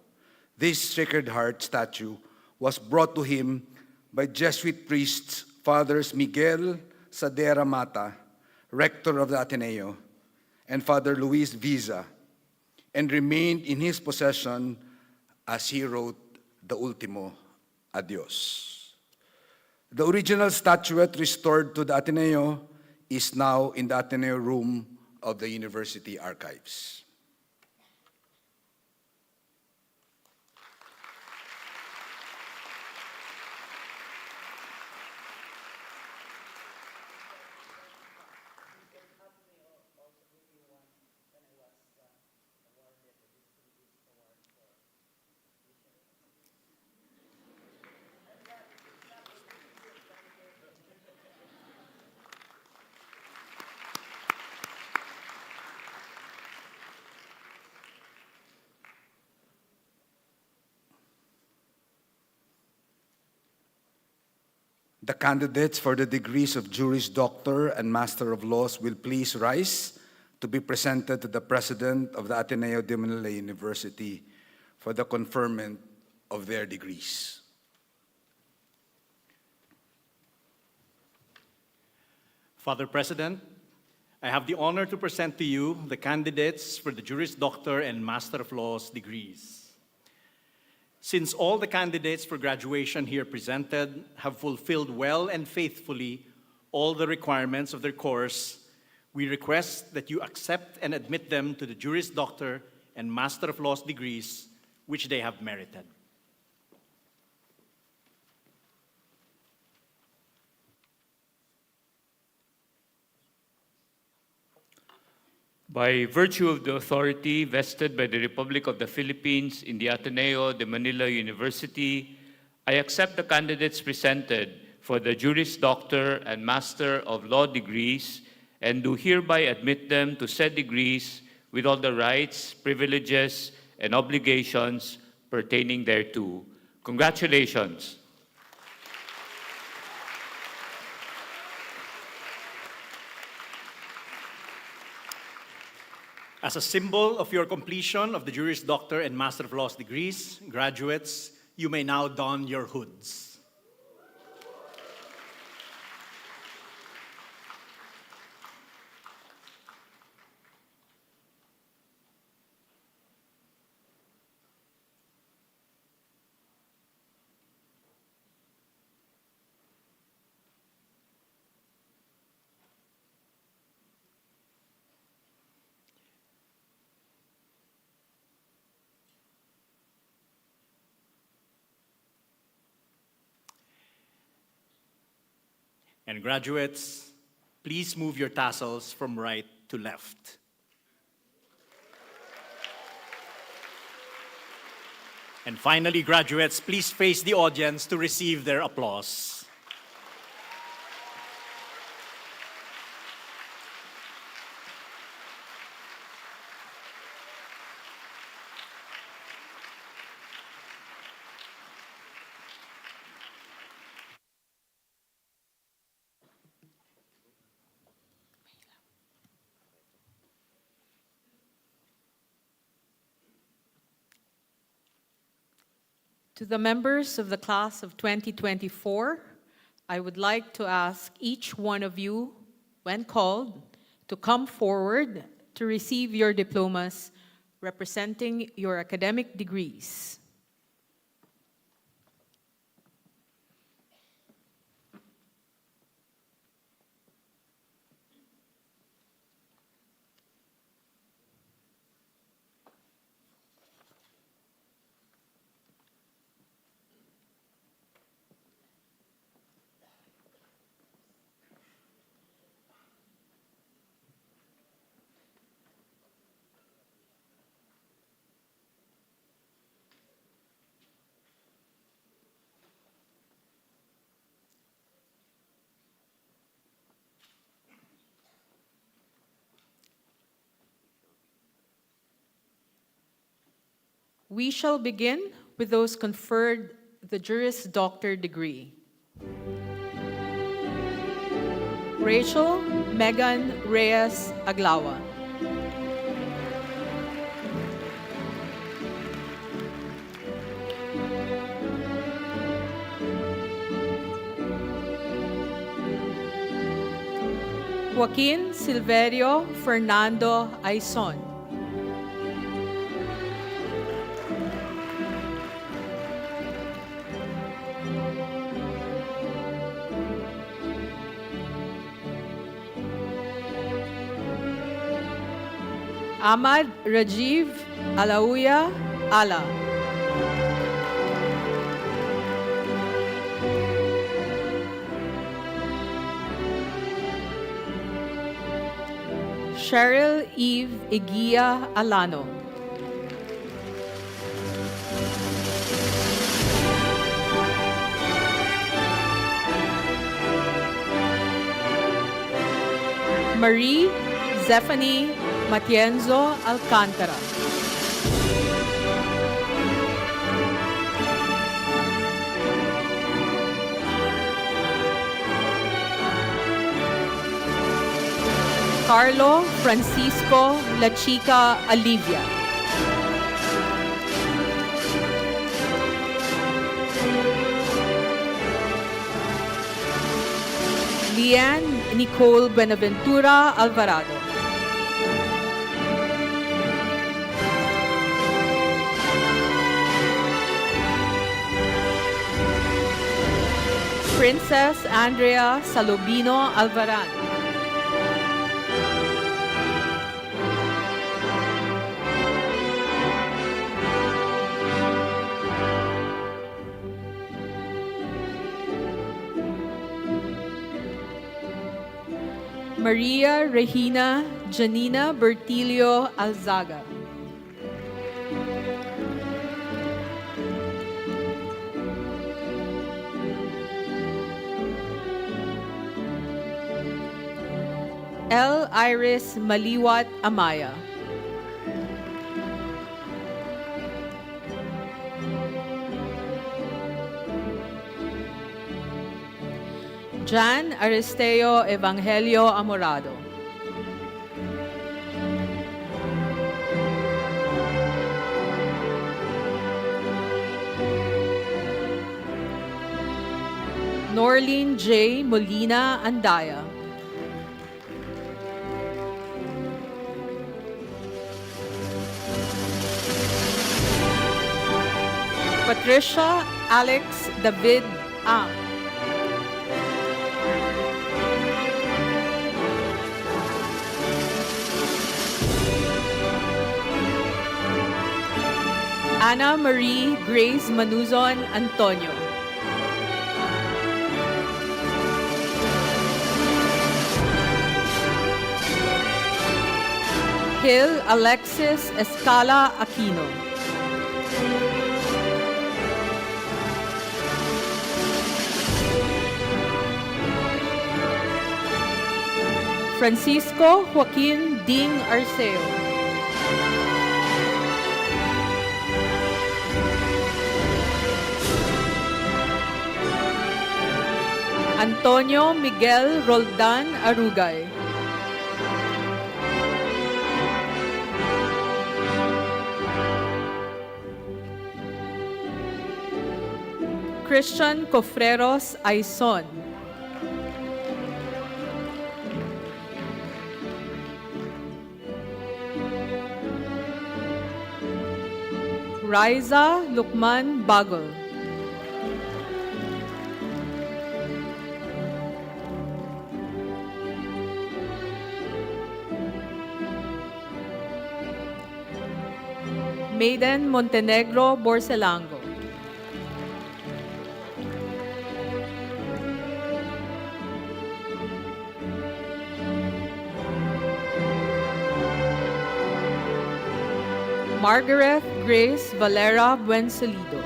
this Sacred Heart statue was brought to him by Jesuit priests Fathers Miguel Sadera Mata, rector of the Ateneo, and Father Luis Viza, and remained in his possession as he wrote the Ultimo Adios. The original statuette restored to the Ateneo is now in the Ateneo room of the university archives. The candidates for the degrees of Juris Doctor and Master of Laws will please rise to be presented to the President of the Ateneo de Manila University for the conferment of their degrees. Father President, I have the honor to present to you the candidates for the Juris Doctor and Master of Laws degrees. Since all the candidates for graduation here presented have fulfilled well and faithfully all the requirements of their course, we request that you accept and admit them to the Juris Doctor and Master of Laws degrees which they have merited. By virtue of the authority vested by the Republic of the Philippines in the Ateneo de Manila University, I accept the candidates presented for the Juris Doctor and Master of Law degrees and do hereby admit them to said degrees with all the rights, privileges, and obligations pertaining thereto. Congratulations. As a symbol of your completion of the Juris Doctor and Master of Laws degrees, graduates, you may now don your hoods. And graduates, please move your tassels from right to left. And finally, graduates, please face the audience to receive their applause. To the members of the class of 2024, I would like to ask each one of you, when called, to come forward to receive your diplomas representing your academic degrees. We shall begin with those conferred the Juris Doctor degree. Rachel Megan Reyes Aglawa. Joaquin Silverio Fernando Aizon. Ahmad Rajiv Alauya Ala. Cheryl Eve Eguia Alano. Marie Zephanie Matienzo Alcantara. Carlo Francisco La Chica Alivia. Leanne Nicole Buenaventura Alvarado. Princess Andrea Salobino Alvaran. Maria Regina Janina Bertilio Alzaga. L. Iris Maliwat Amaya. Jan Aristeo Evangelio Amorado. Norlene J. Molina Andaya. Patricia Alex David Ang. Ana Marie Grace Manuzon Antonio. Gil Alexis Escala Aquino. Francisco Joaquin Ding Arceo. Antonio Miguel Roldan Arugay. Christian Cofreros Aison. Riza Lukman Bagol. Maiden Montenegro Borselango. Margaret Grace Valera Buensalido.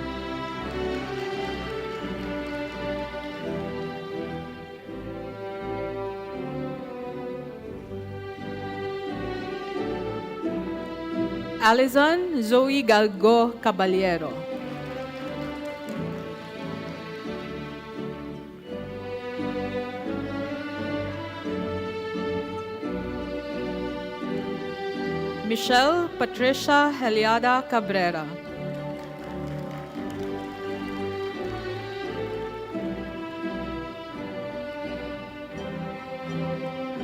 Alison Zoe Galgo Caballero. Michelle Patricia Heliada Cabrera.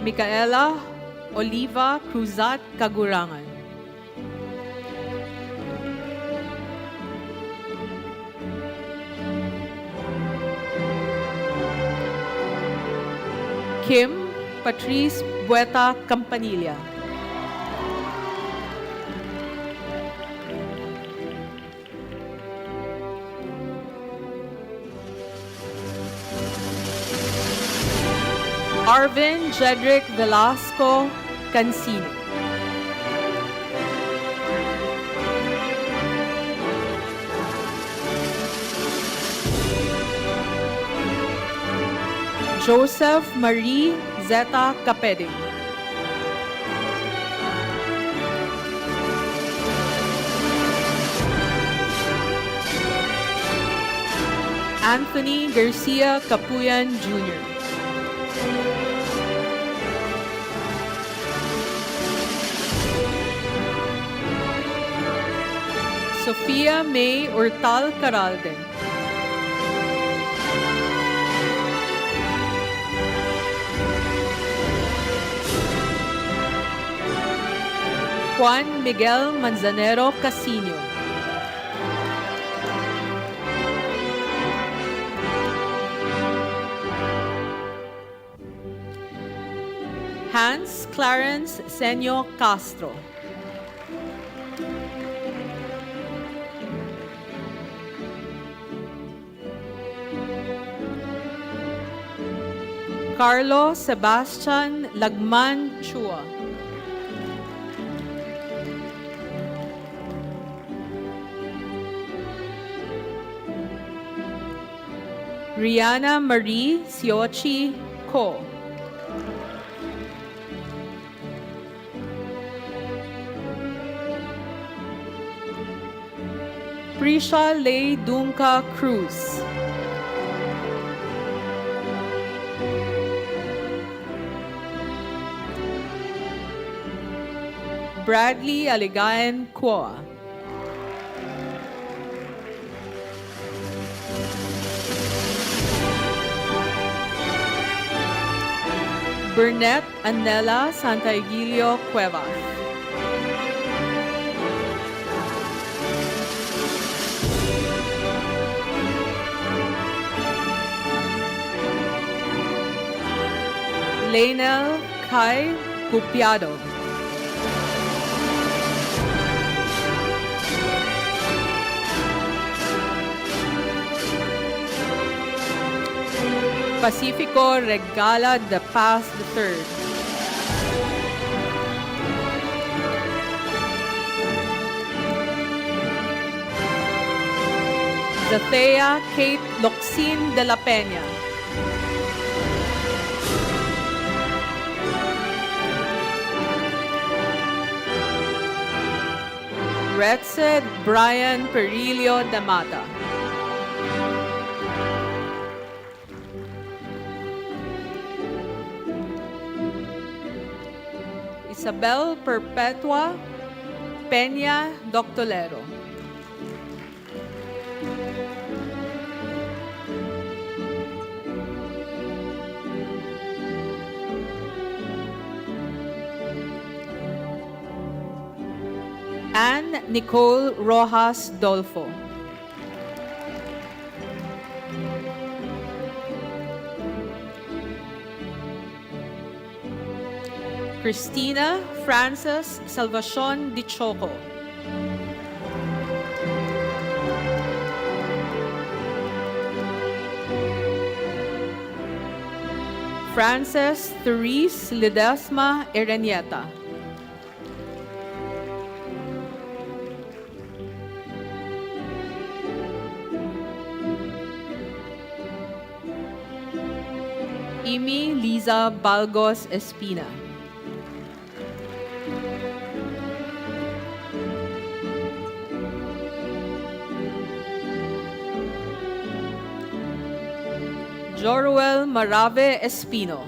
Micaela Oliva Cruzat Kagurangan. Kim Patrice Bueta Campanilla. Arvin Jedrick Velasco Cancino. Joseph Marie Zeta Capeding. Anthony Garcia Capuyan Jr. Sofia May Urtal Caralde. Juan Miguel Manzanero Casino. Hans Clarence Senyo Castro. Carlo Sebastian Lagman Chua. Rihanna Marie Siochi Ko. Prisha Lei Dunca Cruz. Bradley Aligayan Quoa. Burnett Anela Santaigilio Cuevas. Lainel Kai Pupiado. Pacifico Regala de Paz III. Zathea Kate Loxin de la Peña. Retzed Brian Perillo de Mata. Isabel Perpetua Peña Doctolero. Anne Nicole Rojas Dolfo. Christina Frances Salvacion Di Choco. Frances Therese Ledesma Erenieta. Amy Liza Balgos Espina. Joruel Marave Espino.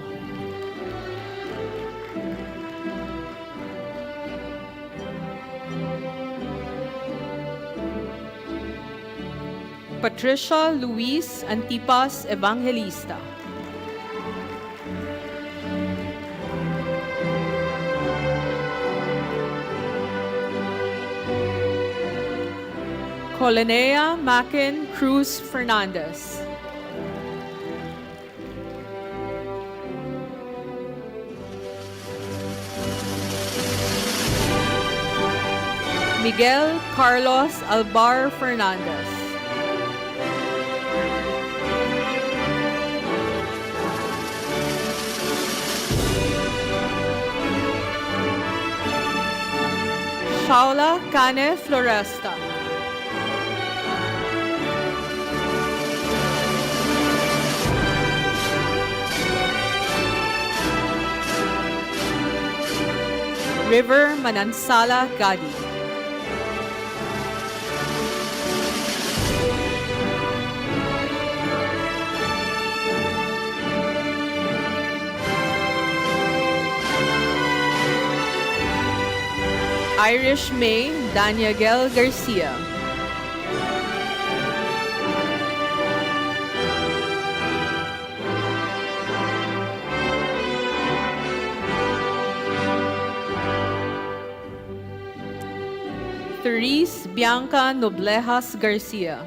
Patricia Luis Antipas Evangelista. Colinea Mackin Cruz Fernandez. Miguel Carlos Albar Fernandez. Shaula Cane Floresta. River Manansala Gadi. Irish May Daniel Garcia. Therese Bianca Noblejas Garcia.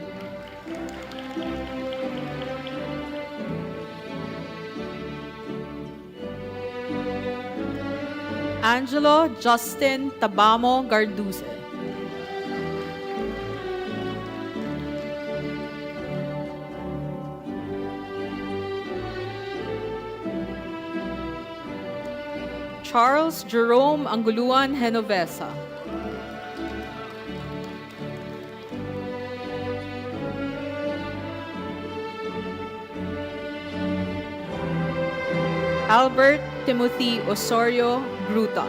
Angelo Justin Tabamo Garduce. Charles Jerome Anguluan Genovesa. Albert Timothy Osorio Gruta.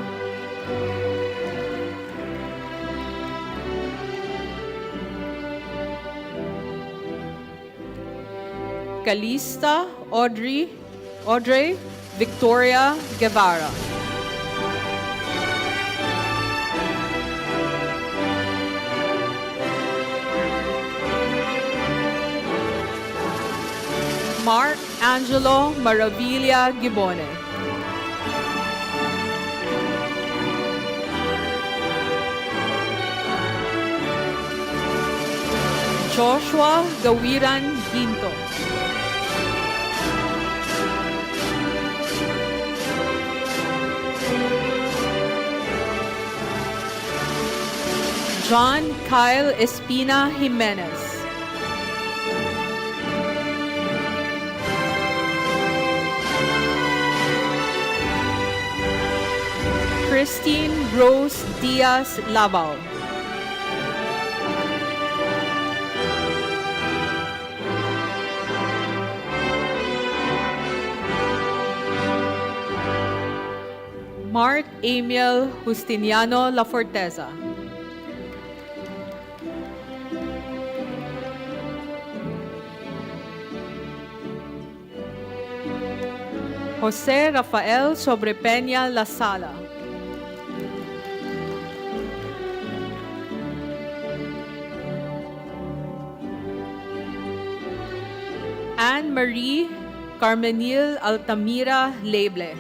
Calista Audrey Victoria Guevara. Mark Angelo Maravilla Gibone. Joshua Gawiran Ginto. John Kyle Espina Jimenez. Christine Rose Diaz Labao. Mark Emil Justiniano Laforteza. Jose Rafael Sobrepeña Lasala. Anne Marie Carmenil Altamira Leble.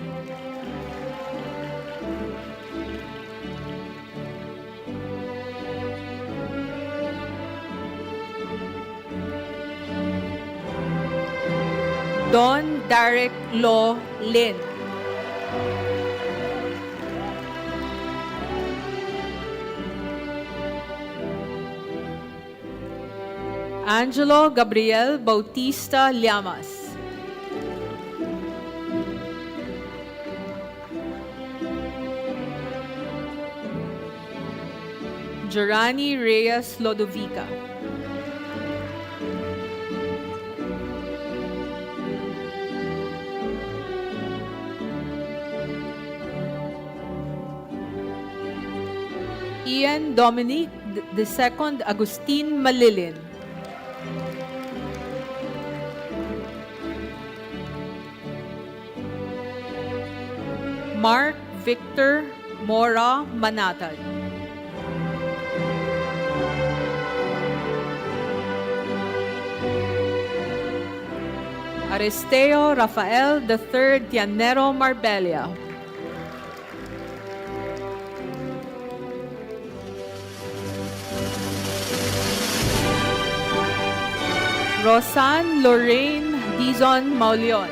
Don Derek Lo Lin. Angelo Gabriel Bautista Llamas. Jorani Reyes Lodovica. Ian Dominic II Agustin Malilin. Mark Victor Mora Manatad. Aristeo Rafael III Tianero Marbella. Rosan Lorraine Dizon Mauleon.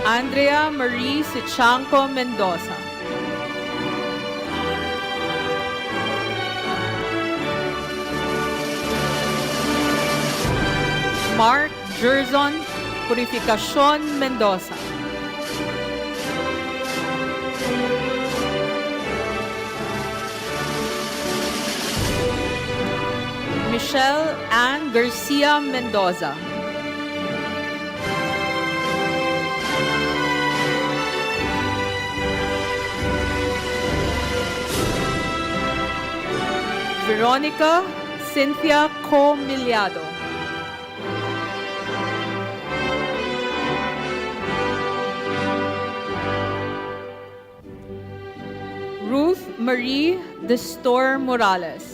Andrea Marie Sichanco Mendoza. Mark Jerzon Purificacion Mendoza. Michelle Ann Garcia Mendoza. Veronica Cynthia Comiliado. Ruth Marie Destor Morales.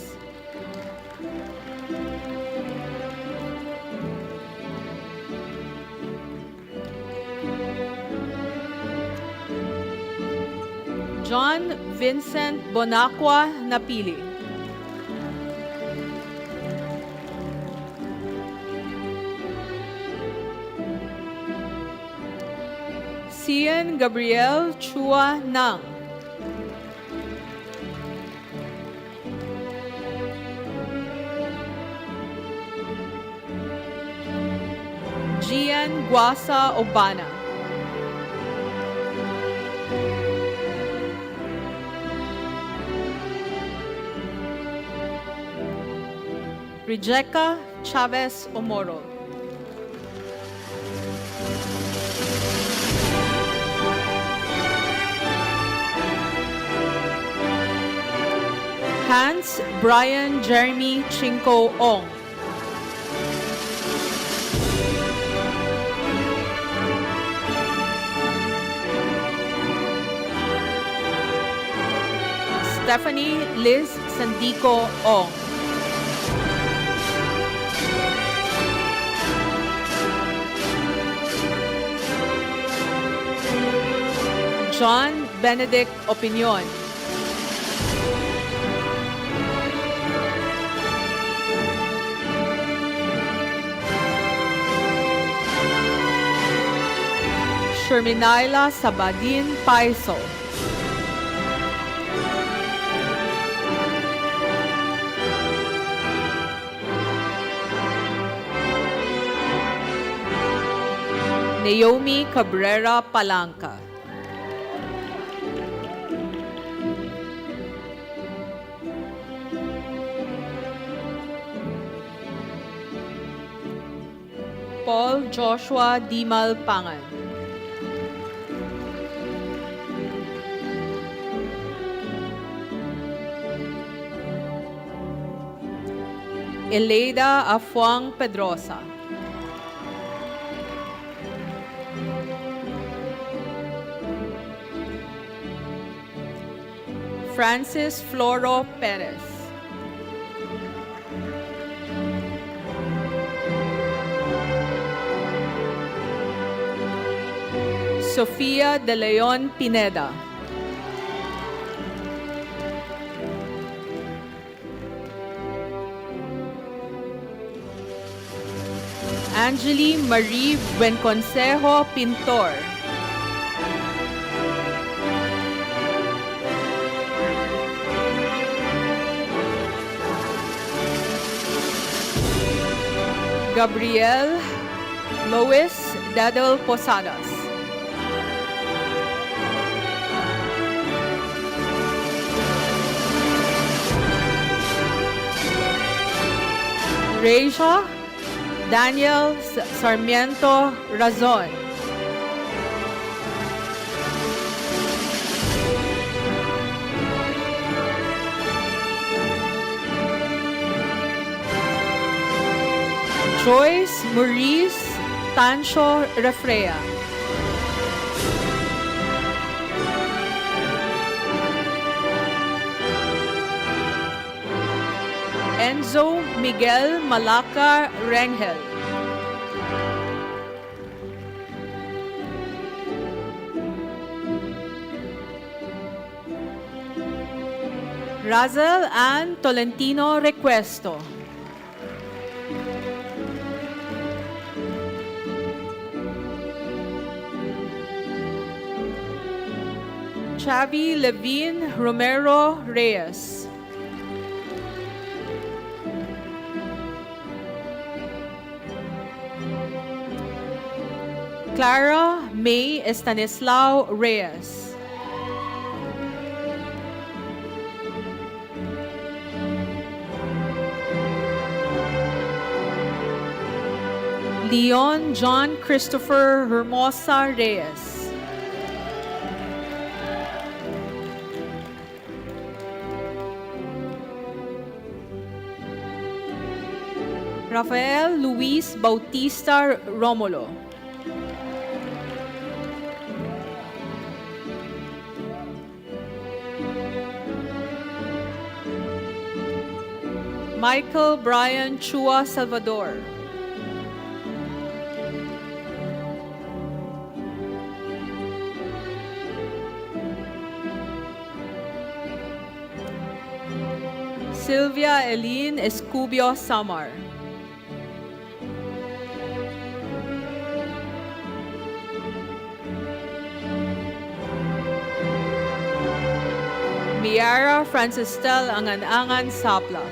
John Vincent Bonacqua Napili. Cian Gabriel Chua Nang. Gian Guasa Obana. Rijeka Chavez Omoro. Hans Brian Jeremy Chinko Ong. Stephanie Liz Sandico Ong. John Benedict Opinion. Sherminaila Sabadin Paiso. Naomi Cabrera Palanca. Paul Joshua Dimal Pangan. Eleida Afuang Pedrosa. Francis Floro Perez. Sofia De Leon Pineda. Angeli Marie Buenconsejo Pintor. Gabriel Lois Dadel Posadas. Reja Daniel Sarmiento Razon. Joyce Maurice Tancho Refrea. Enzo Miguel Malaca Rengel. Razel Ann Tolentino Requesto. Chavi Levine Romero Reyes. Clara May Estanislao Reyes. Leon John Christopher Hermosa Reyes. Rafael Luis Bautista Romulo. Michael Brian Chua Salvador. Sylvia Eileen Escubio Samar. Miara Francistel Angan-Angan Sapla.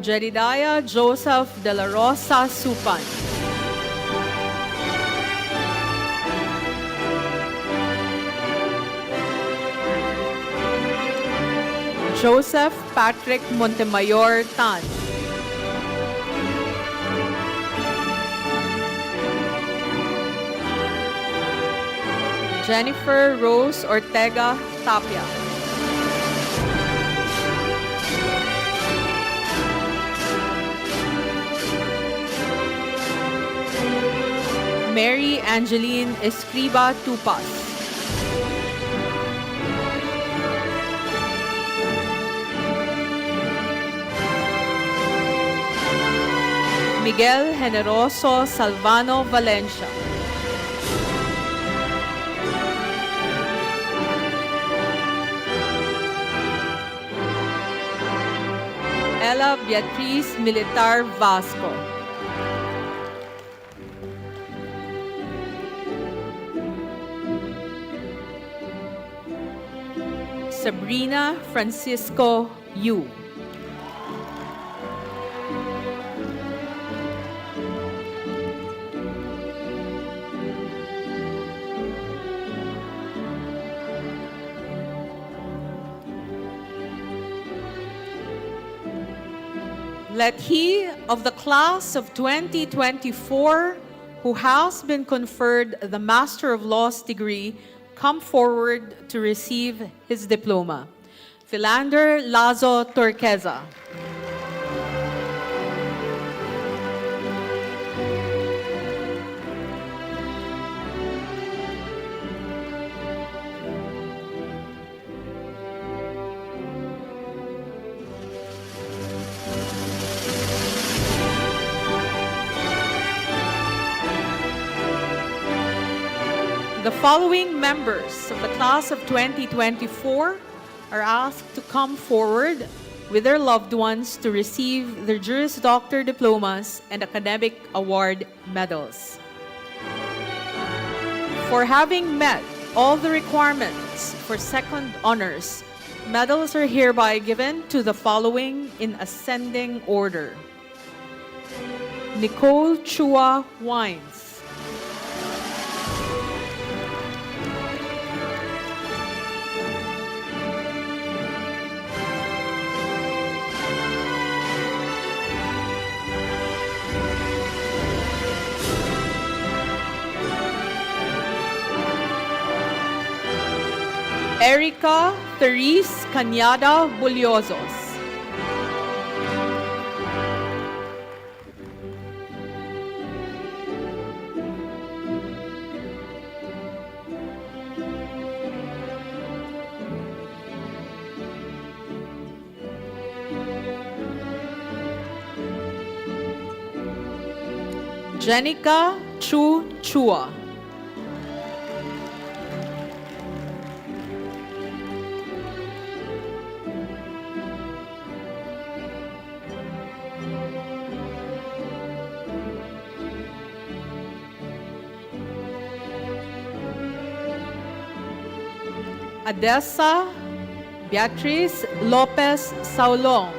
Jedidiah Joseph De La Rosa Supan. Joseph Patrick Montemayor Tan. Jennifer Rose Ortega Tapia. Mary Angeline Escriba Tupas. Miguel Generoso Salvano Valencia. Ella Beatriz Militar Vasco. Sabrina Francisco Yu. Let he of the class of 2024 who has been conferred the Master of Laws degree come forward to receive his diploma. Philander Lazo Torqueza. The following members of the class of 2024 are asked to come forward with their loved ones to receive their Juris Doctor diplomas and academic award medals. For having met all the requirements for second honors, medals are hereby given to the following in ascending order. Nicole Chua Wines. Erica Therese Cañada Bulliosos. Jenica Chu Chua. Adessa Beatriz Lopez Saulong.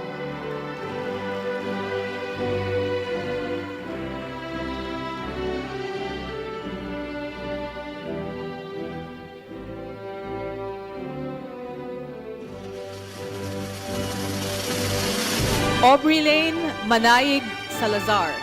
Aubrey Lane Manaig Salazar.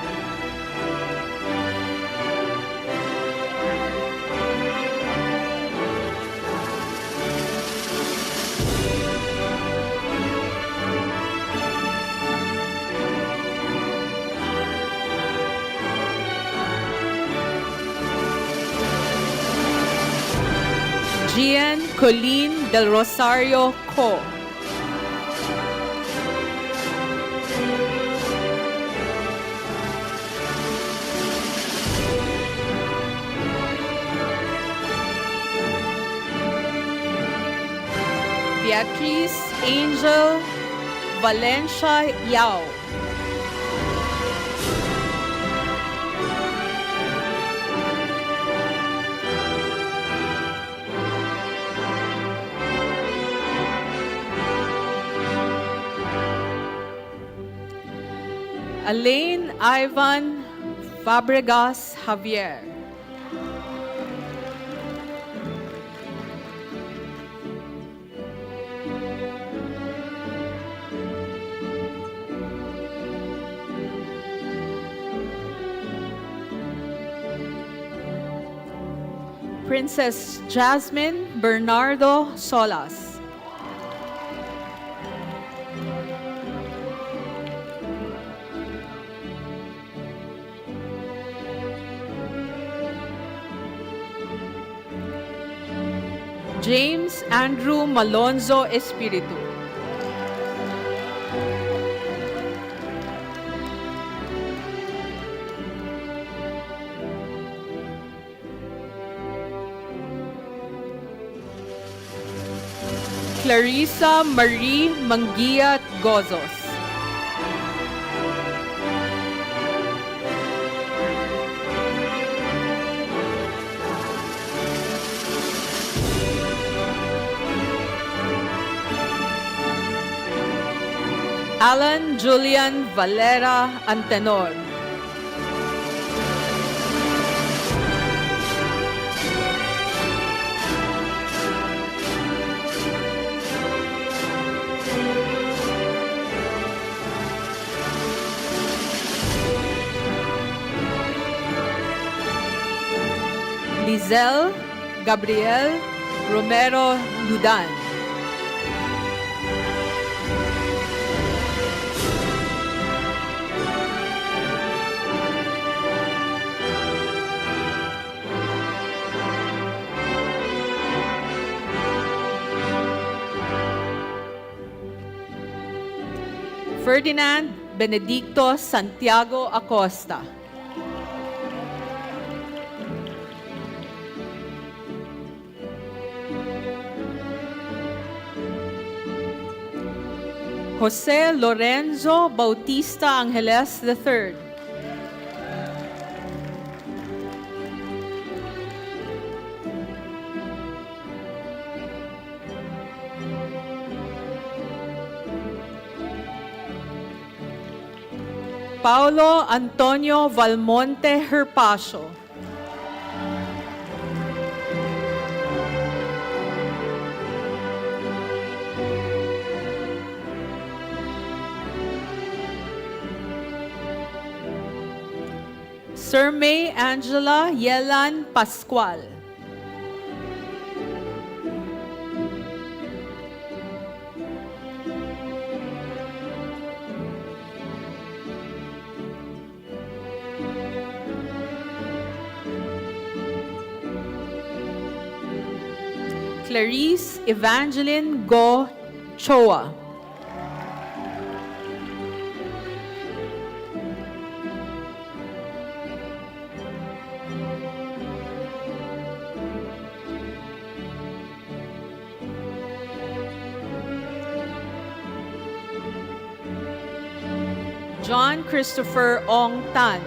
Gian Colleen Del Rosario Co. Beatriz Angel Valencia Yao. Elaine Ivan Fabregas Javier. Princess Jasmine Bernardo Solas. James Andrew Malonzo Espiritu. Clarissa Marie Manguiat Gozos. Alan Julian Valera Antenor. Lizel Gabriel Romero Ludan. Ferdinand Benedicto Santiago Acosta. Jose Lorenzo Bautista Angeles III. Paulo Antonio Valmonte Herpacio. Sir May Angela Yelan Pascual. Clarice Evangeline Go Choa. John Christopher Ong Tan.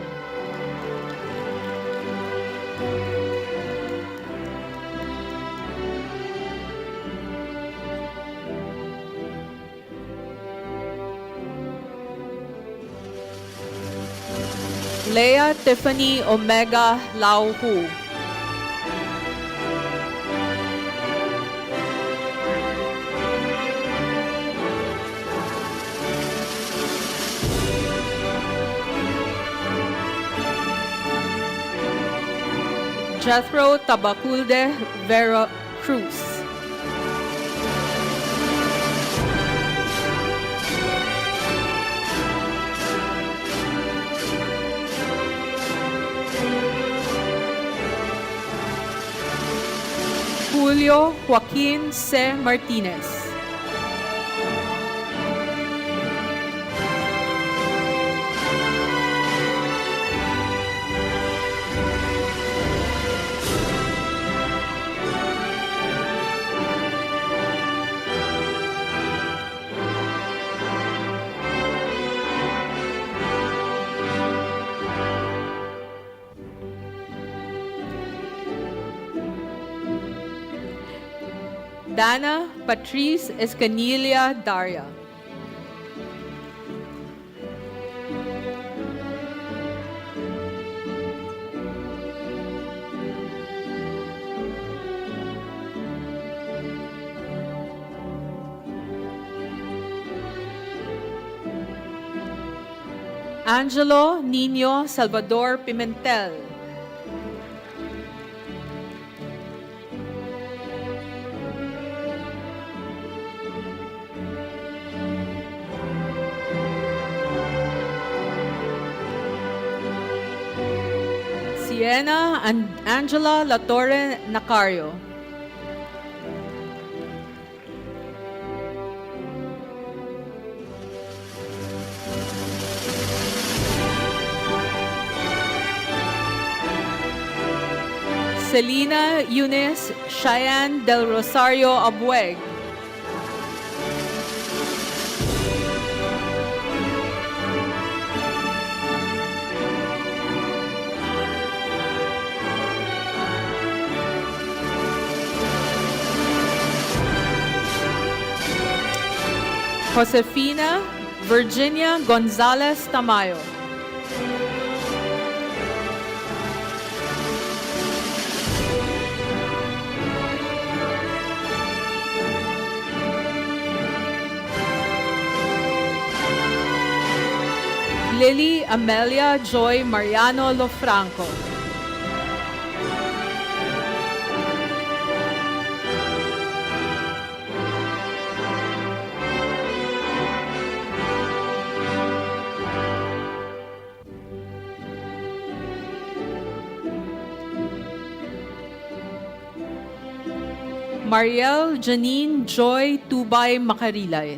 Leah Tiffany Omega Lau Hu. Jethro Tabaculde Vera Cruz. Julio Joaquin C. Martinez. Dana Patrice Escanilia Daria. Angelo Nino Salvador Pimentel. Sienna and Angela Latorre Nacario. Selena Eunice Cheyenne Del Rosario Abueg. Josefina Virginia Gonzalez Tamayo. Lily Amelia Joy Mariano Lofranco. Mariel Janine Joy Tubay Makarilay.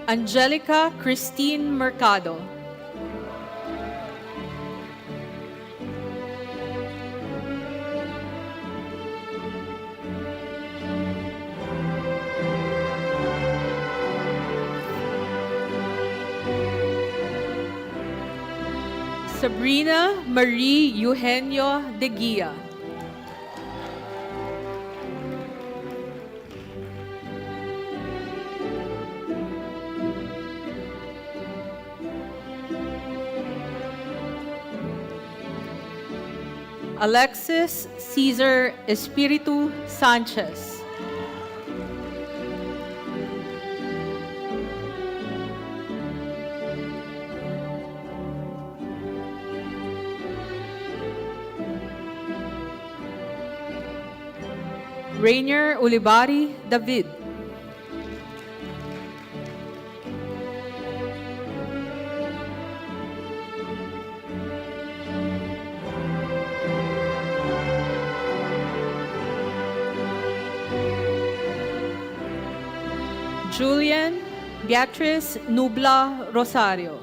Angelica Christine Mercado. Sabrina Marie Eugenio de Guia. Alexis Cesar Espiritu Sanchez. Rainier Ulibari David. Julian Beatrice Nubla Rosario.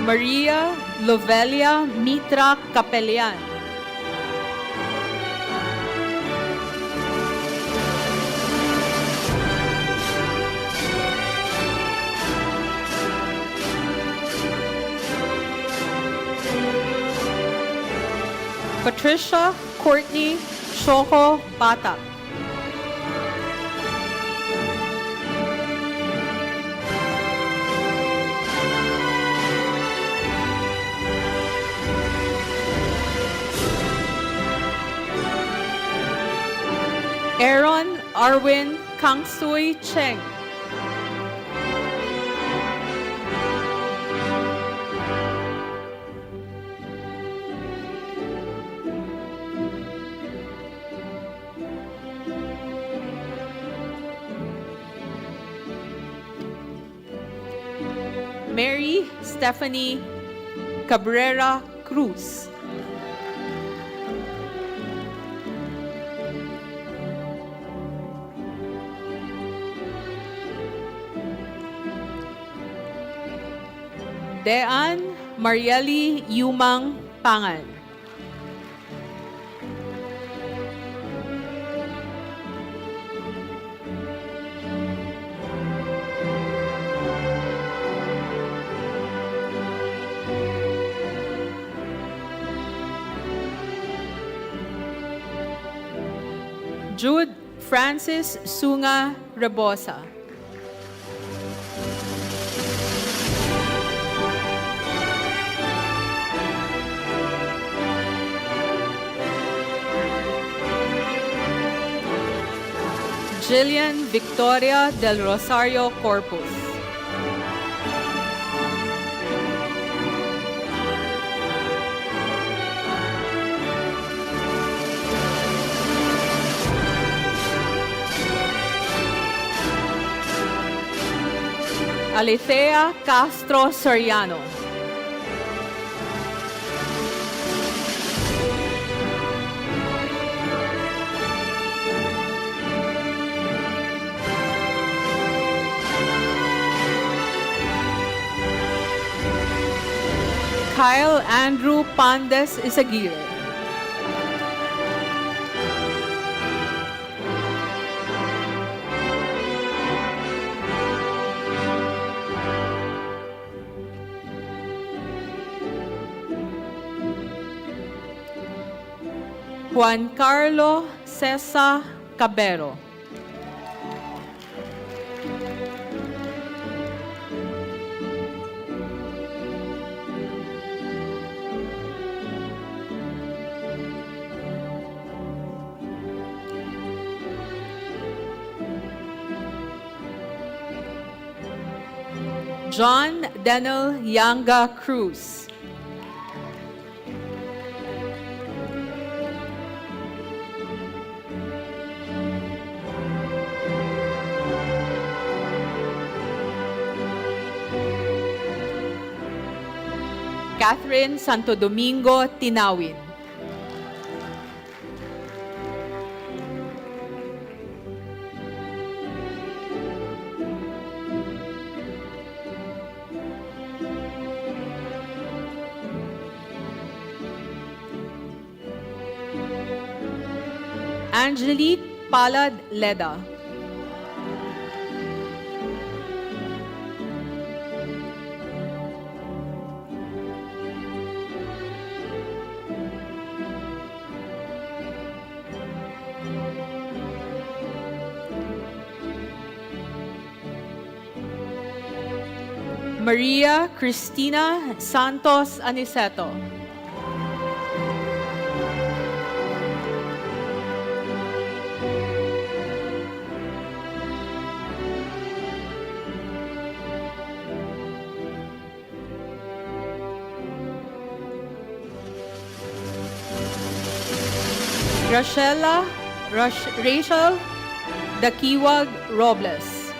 Maria Lovelia Mitra Capellan. Patricia Courtney Shoko Patak. Aaron Arwin Kangsoy Cheng. Mary Stephanie Cabrera Cruz. Dean Marieli Yumang Pangan. Jude Francis Sunga Rebosa. Jillian Victoria del Rosario Corpus. Alethea Castro Soriano. Kyle Andrew Pandes Isaguirre. Juan Carlo Cesa Cabero. John Denel Yanga Cruz. Catherine Santo Domingo Tinawin. Angelique Palad Leda. Maria Cristina Santos Aniceto. Rachel Dakiwag Robles.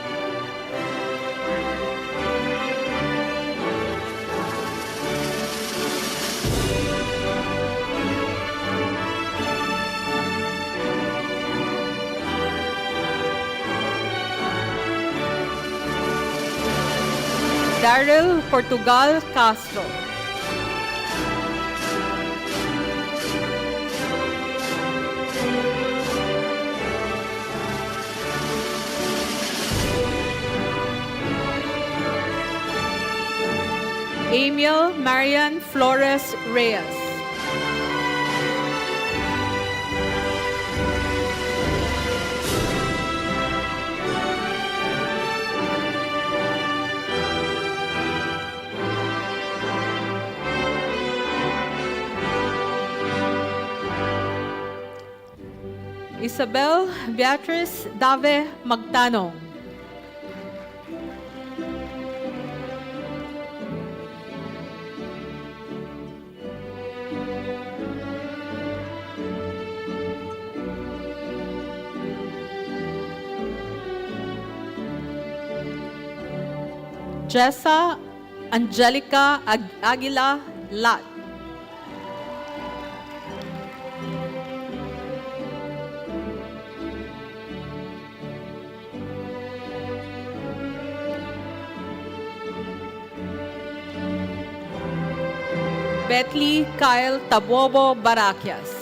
Daryl Portugal Castro. Emil Marian Flores Reyes. Isabel Beatriz Dave Magtanong. Jessa Angelica Aguila Lat. Betly Kyle Tabobo Barakias.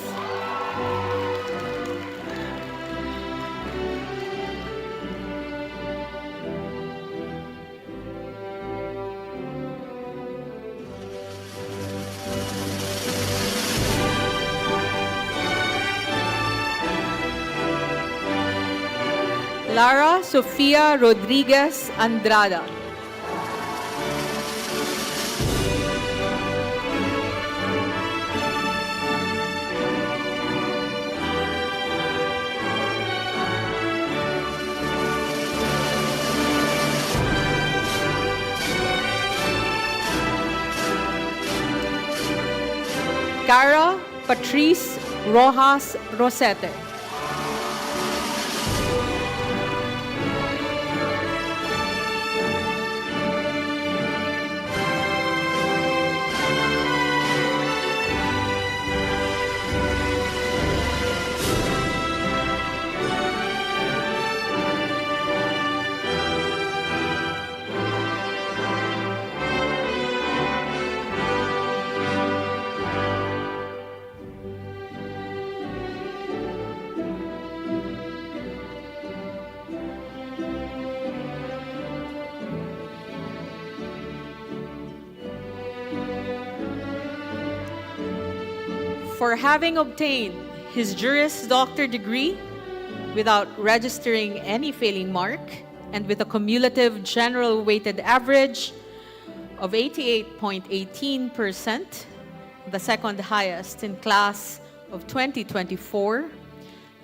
Lara Sofia Rodriguez Andrada. Cara Patrice Rojas Rosete. For having obtained his Juris Doctor degree without registering any failing mark and with a cumulative general weighted average of 88.18%, the second highest in class of 2024,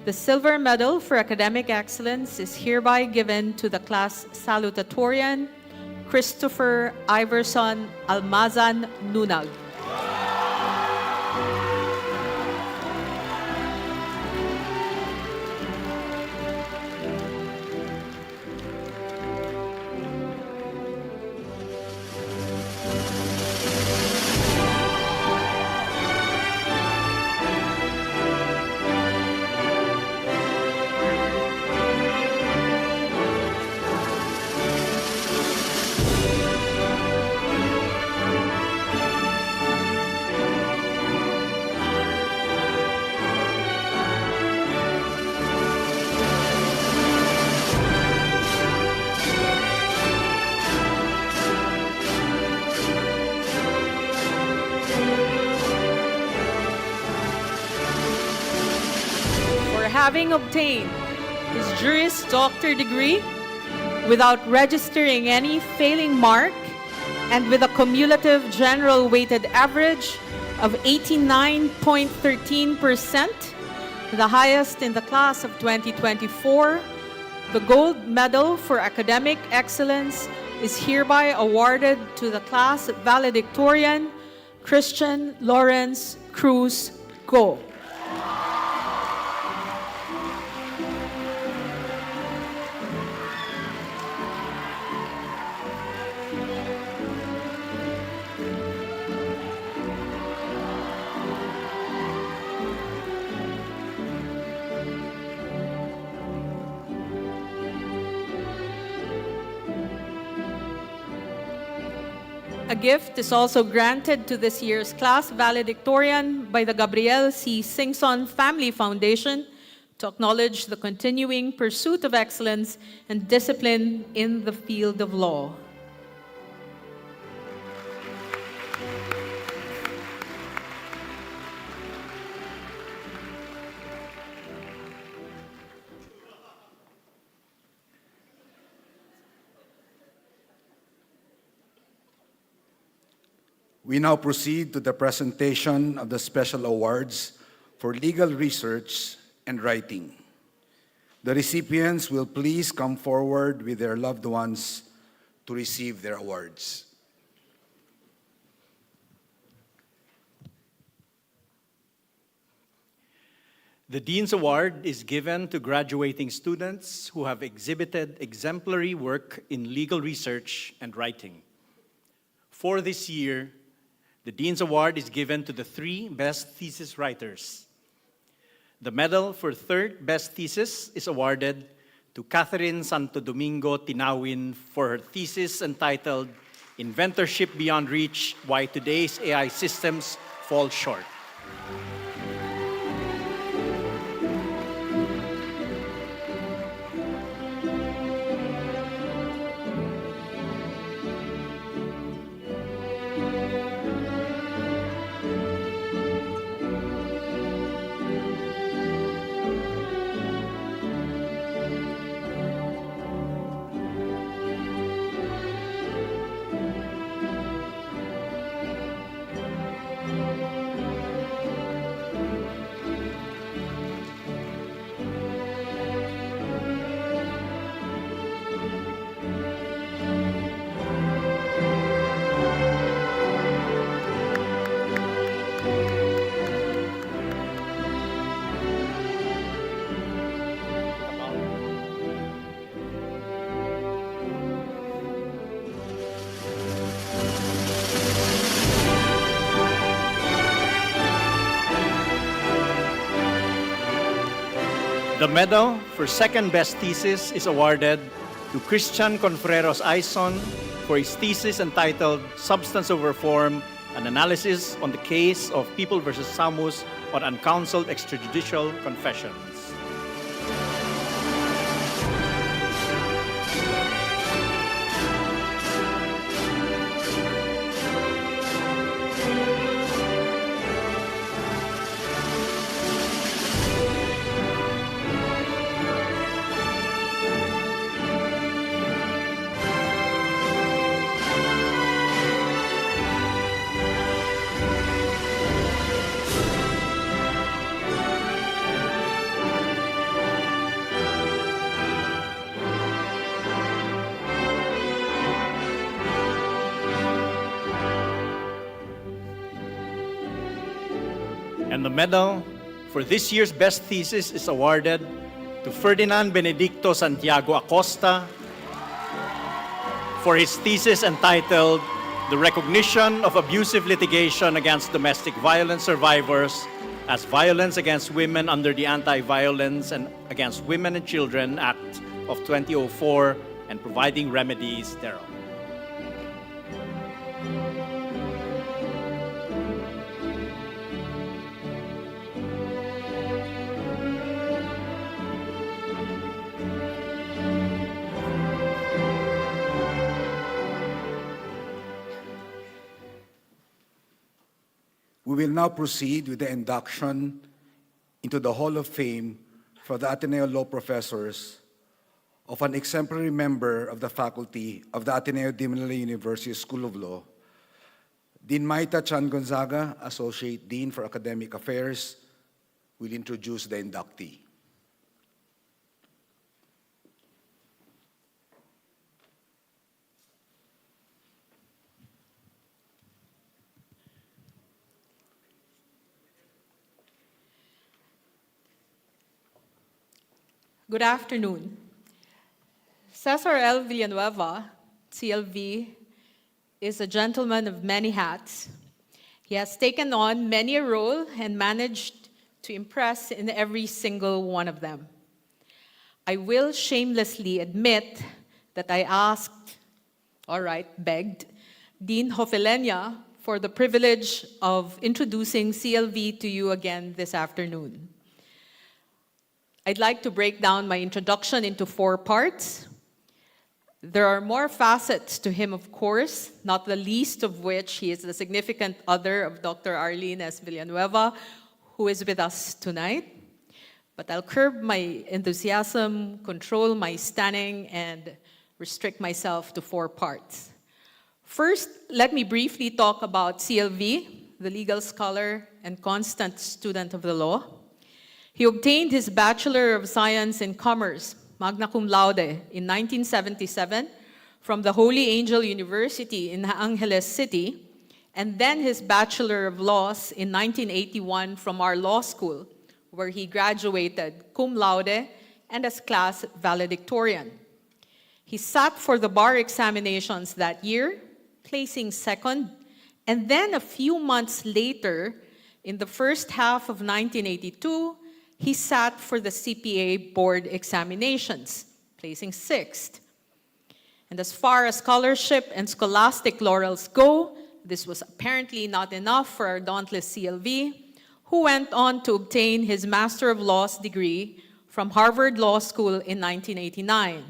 the Silver Medal for Academic Excellence is hereby given to the class salutatorian Christopher Iverson Almazan Nunag. Having obtained his Juris Doctor degree without registering any failing mark and with a cumulative general weighted average of 89.13%, the highest in the class of 2024, the gold medal for academic excellence is hereby awarded to the class valedictorian Christian Lawrence Cruz Go. A gift is also granted to this year's class valedictorian by the Gabriel C. Singson Family Foundation to acknowledge the continuing pursuit of excellence and discipline in the field of law. We now proceed to the presentation of the special awards for legal research and writing. The recipients will please come forward with their loved ones to receive their awards. The Dean's Award is given to graduating students who have exhibited exemplary work in legal research and writing. For this year, the Dean's Award is given to the 3 best thesis writers. The medal for 3rd best thesis is awarded to Catherine Santo Domingo Tinawin for her thesis entitled Inventorship Beyond Reach: Why Today's AI Systems Fall Short. The medal for 2nd best thesis is awarded to Christian Confreros Aison for his thesis entitled Substance Over Form, an analysis on the case of People versus Samus on uncounseled extrajudicial confessions. And the medal for this year's best thesis is awarded to Ferdinand Benedicto Santiago Acosta for his thesis entitled The Recognition of Abusive Litigation Against Domestic Violence Survivors as Violence Against Women under the Anti-Violence and Against Women and Children Act of 2004 and providing remedies thereof. We will now proceed with the induction into the Hall of Fame for the Ateneo Law Professors of an exemplary member of the faculty of the Ateneo de Manila University School of Law, Dean Maita Chan Gonzaga, Associate Dean for Academic Affairs, will introduce the inductee. Good afternoon. Cesar L. Villanueva, CLV, is a gentleman of many hats. He has taken on many a role and managed to impress in every single one of them. I will shamelessly admit that I begged Dean Hofelenia for the privilege of introducing CLV to you again this afternoon. I'd like to break down my introduction into 4 parts. There are more facets to him, of course, not the least of which he is the significant other of Dr. Arlene S. Villanueva, who is with us tonight. But I'll curb my enthusiasm, control my stunning, and restrict myself to 4 parts. First, let me briefly talk about CLV, the legal scholar and constant student of the law. He obtained his Bachelor of Science in Commerce, magna cum laude, in 1977 from the Holy Angel University in Angeles City, and then his Bachelor of Laws in 1981 from our law school, where he graduated cum laude and as class valedictorian. He sat for the bar examinations that year, placing second, and then a few months later, in the first half of 1982, he sat for the CPA board examinations, placing 6th. And as far as scholarship and scholastic laurels go, this was apparently not enough for our dauntless CLV, who went on to obtain his Master of Laws degree from Harvard Law School in 1989.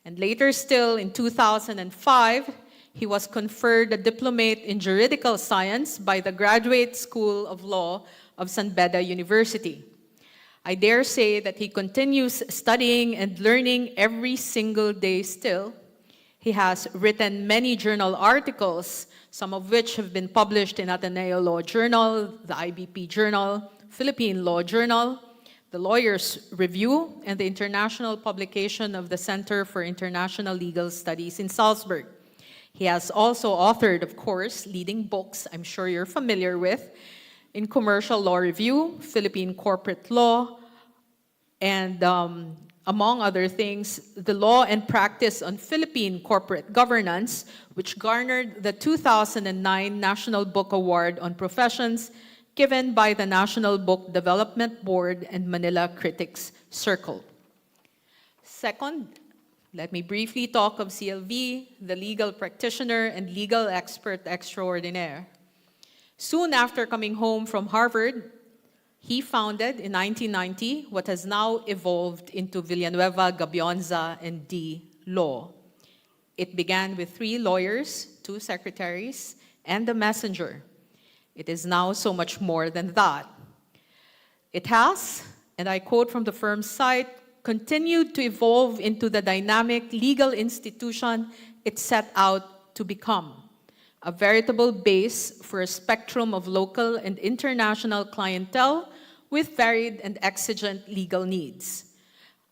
And later still, in 2005, he was conferred a diplomate in juridical science by the Graduate School of Law of San Beda University. I dare say that he continues studying and learning every single day still. He has written many journal articles, some of which have been published in Ateneo Law Journal, the IBP Journal, Philippine Law Journal, the Lawyer's Review, and the international publication of the Center for International Legal Studies in Salzburg. He has also authored, of course, leading books I'm sure you're familiar with, in Commercial Law Review, Philippine Corporate Law, and among other things, the Law and Practice on Philippine Corporate Governance, which garnered the 2009 National Book Award on Professions given by the National Book Development Board and Manila Critics Circle. Second, let me briefly talk of CLV, the legal practitioner and legal expert extraordinaire. Soon after coming home from Harvard, he founded in 1990 what has now evolved into Villanueva, Gabionza, and D Law. It began with 3 lawyers, 2 secretaries, and a messenger. It is now so much more than that. It has, and I quote from the firm's site, continued to evolve into the dynamic legal institution it set out to become. A veritable base for a spectrum of local and international clientele with varied and exigent legal needs.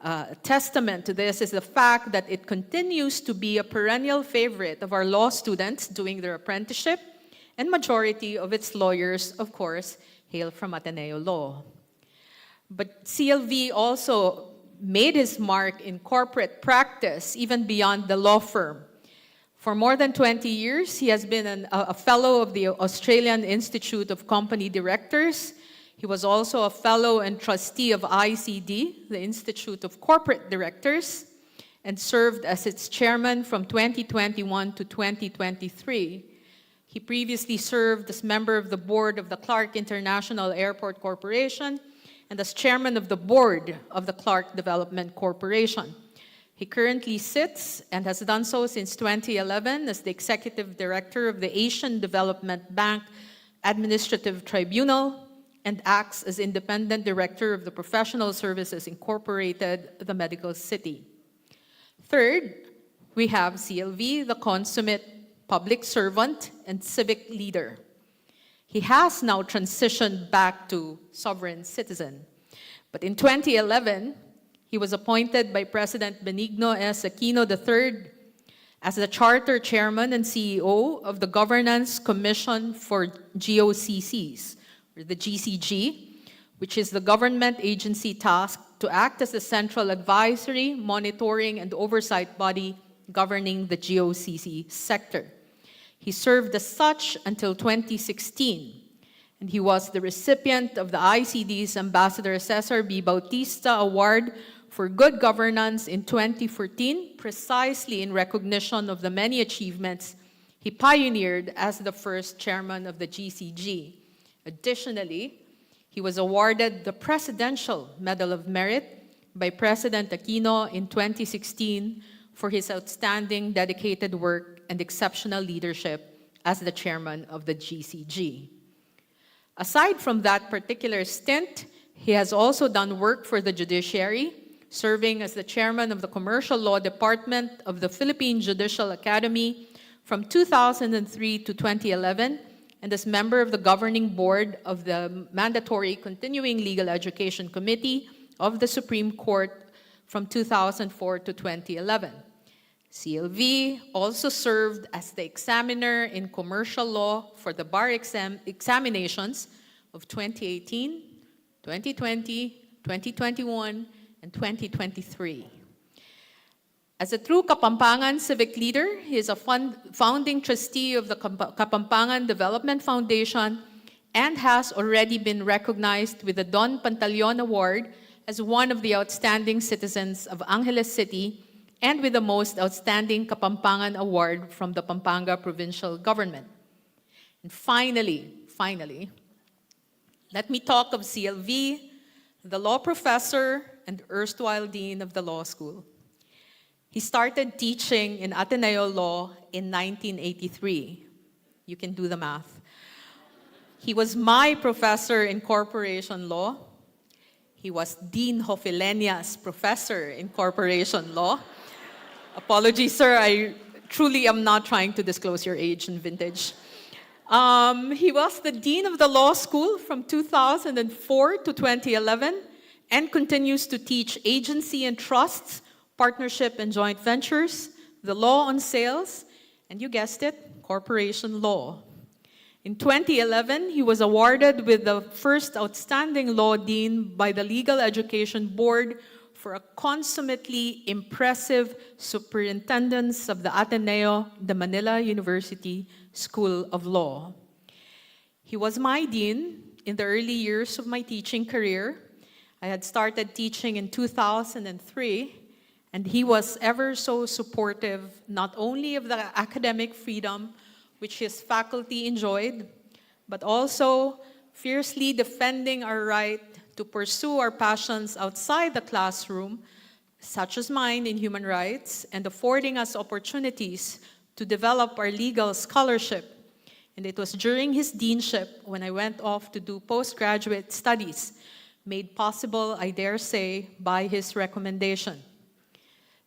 A testament to this is the fact that it continues to be a perennial favorite of our law students doing their apprenticeship and majority of its lawyers, of course, hail from Ateneo Law. But CLV also made his mark in corporate practice, even beyond the law firm. For more than 20 years, he has been a fellow of the Australian Institute of Company Directors. He was also a fellow and trustee of ICD, the Institute of Corporate Directors, and served as its chairman from 2021 to 2023. He previously served as member of the board of the Clark International Airport Corporation and as chairman of the board of the Clark Development Corporation. He currently sits, and has done so since 2011, as the executive director of the Asian Development Bank Administrative Tribunal and acts as independent director of the Professional Services Incorporated, the Medical City. Third, we have CLV, the consummate public servant and civic leader. He has now transitioned back to sovereign citizen. But in 2011, he was appointed by President Benigno S. Aquino III as the charter chairman and CEO of the Governance Commission for GOCCs, or the GCG, which is the government agency tasked to act as the central advisory, monitoring, and oversight body governing the GOCC sector. He served as such until 2016, and he was the recipient of the ICD's Ambassador Cesar B. Bautista Award for Good Governance in 2014, precisely in recognition of the many achievements he pioneered as the first chairman of the GCG. Additionally, he was awarded the Presidential Medal of Merit by President Aquino in 2016 for his outstanding dedicated work and exceptional leadership as the chairman of the GCG. Aside from that particular stint, he has also done work for the judiciary, serving as the chairman of the Commercial Law Department of the Philippine Judicial Academy from 2003 to 2011, and as member of the governing board of the Mandatory Continuing Legal Education Committee of the Supreme Court from 2004 to 2011. CLV also served as the examiner in commercial law for the bar examinations of 2018, 2020, 2021, and 2023. As a true Kapampangan civic leader, he is a founding trustee of the Kapampangan Development Foundation and has already been recognized with the Don Pantaleon Award as one of the outstanding citizens of Angeles City and with the most outstanding Kapampangan Award from the Pampanga Provincial Government. And finally, let me talk of CLV, the law professor and erstwhile dean of the law school. He started teaching in Ateneo Law in 1983. You can do the math. He was my professor in corporation law. He was Dean Hofilenia's professor in corporation law. Apologies, sir, I truly am not trying to disclose your age and vintage. He was the dean of the law school from 2004 to 2011 and continues to teach agency and trusts, partnership and joint ventures, the law on sales, and you guessed it, corporation law. In 2011, he was awarded with the first Outstanding Law Dean by the Legal Education Board for a consummately impressive superintendence of the Ateneo de Manila University School of Law. He was my dean in the early years of my teaching career. I had started teaching in 2003, and he was ever so supportive not only of the academic freedom which his faculty enjoyed, but also fiercely defending our right to pursue our passions outside the classroom, such as mine in human rights, and affording us opportunities to develop our legal scholarship. And it was during his deanship when I went off to do postgraduate studies, made possible, I dare say, by his recommendation.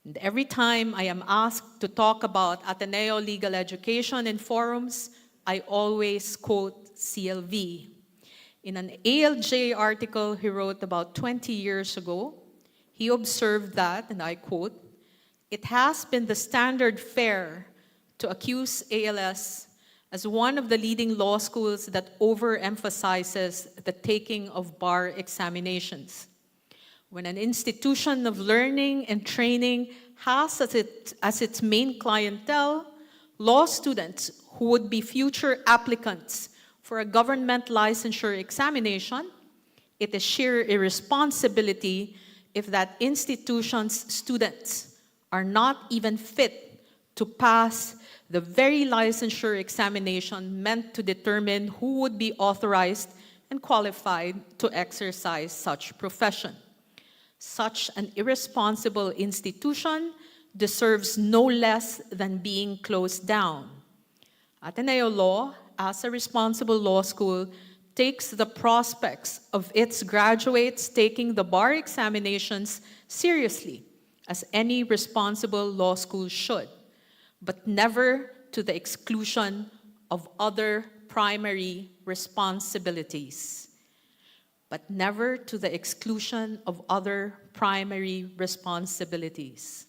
And every time I am asked to talk about Ateneo legal education in forums, I always quote CLV. In an ALJ article he wrote about 20 years ago, he observed that, and I quote, "It has been the standard fare to accuse ALS as one of the leading law schools that overemphasizes the taking of bar examinations. When an institution of learning and training has as its main clientele law students who would be future applicants for a government licensure examination, it is sheer irresponsibility if that institution's students are not even fit to pass the very licensure examination meant to determine who would be authorized and qualified to exercise such profession. Such an irresponsible institution deserves no less than being closed down. Ateneo Law, as a responsible law school, takes the prospects of its graduates taking the bar examinations seriously, as any responsible law school should, but never to the exclusion of other primary responsibilities. But never to the exclusion of other primary responsibilities.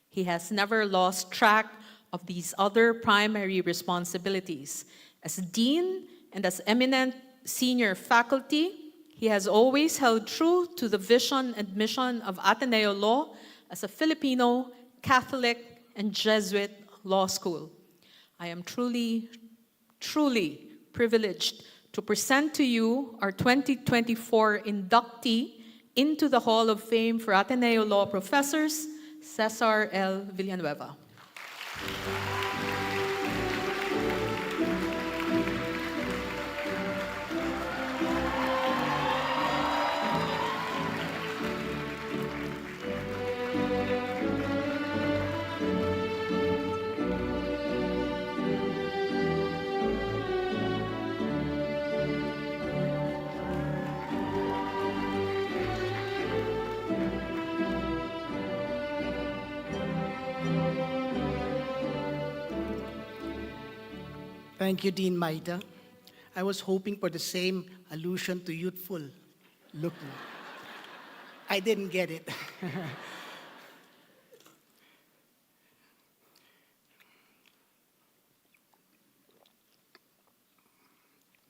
He has never lost track of these other primary responsibilities. As dean and as eminent senior faculty, he has always held true to the vision and mission of Ateneo Law as a Filipino, Catholic, and Jesuit law school. I am truly, truly privileged to present to you our 2024 inductee into the Hall of Fame for Ateneo Law professors, Cesar L. Villanueva. Thank you, Dean Maida. I was hoping for the same allusion to youthful looking. I didn't get it.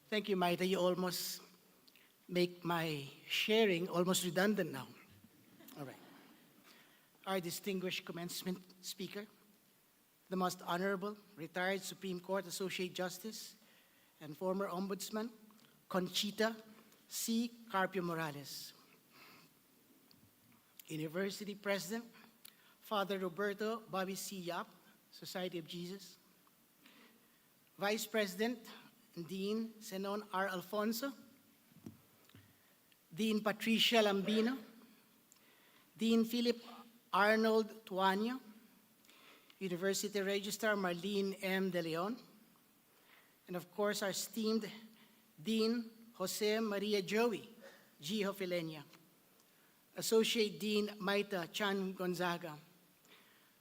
Thank you, Maida. You almost make my sharing almost redundant now. All right. Our distinguished commencement speaker, the most honorable, retired Supreme Court Associate Justice and former Ombudsman, Conchita C. Carpio Morales. University President, Father Roberto Bobby C. Yap, Society of Jesus. Vice President, Dean Zenon R. Alfonso. Dean Patricia Lambino. Dean Philip Arnold Tuanyo. University Registrar Marlene M. De Leon, and of course our esteemed Dean Jose Maria Joey G. Hofilenia, Associate Dean Maita Chan Gonzaga,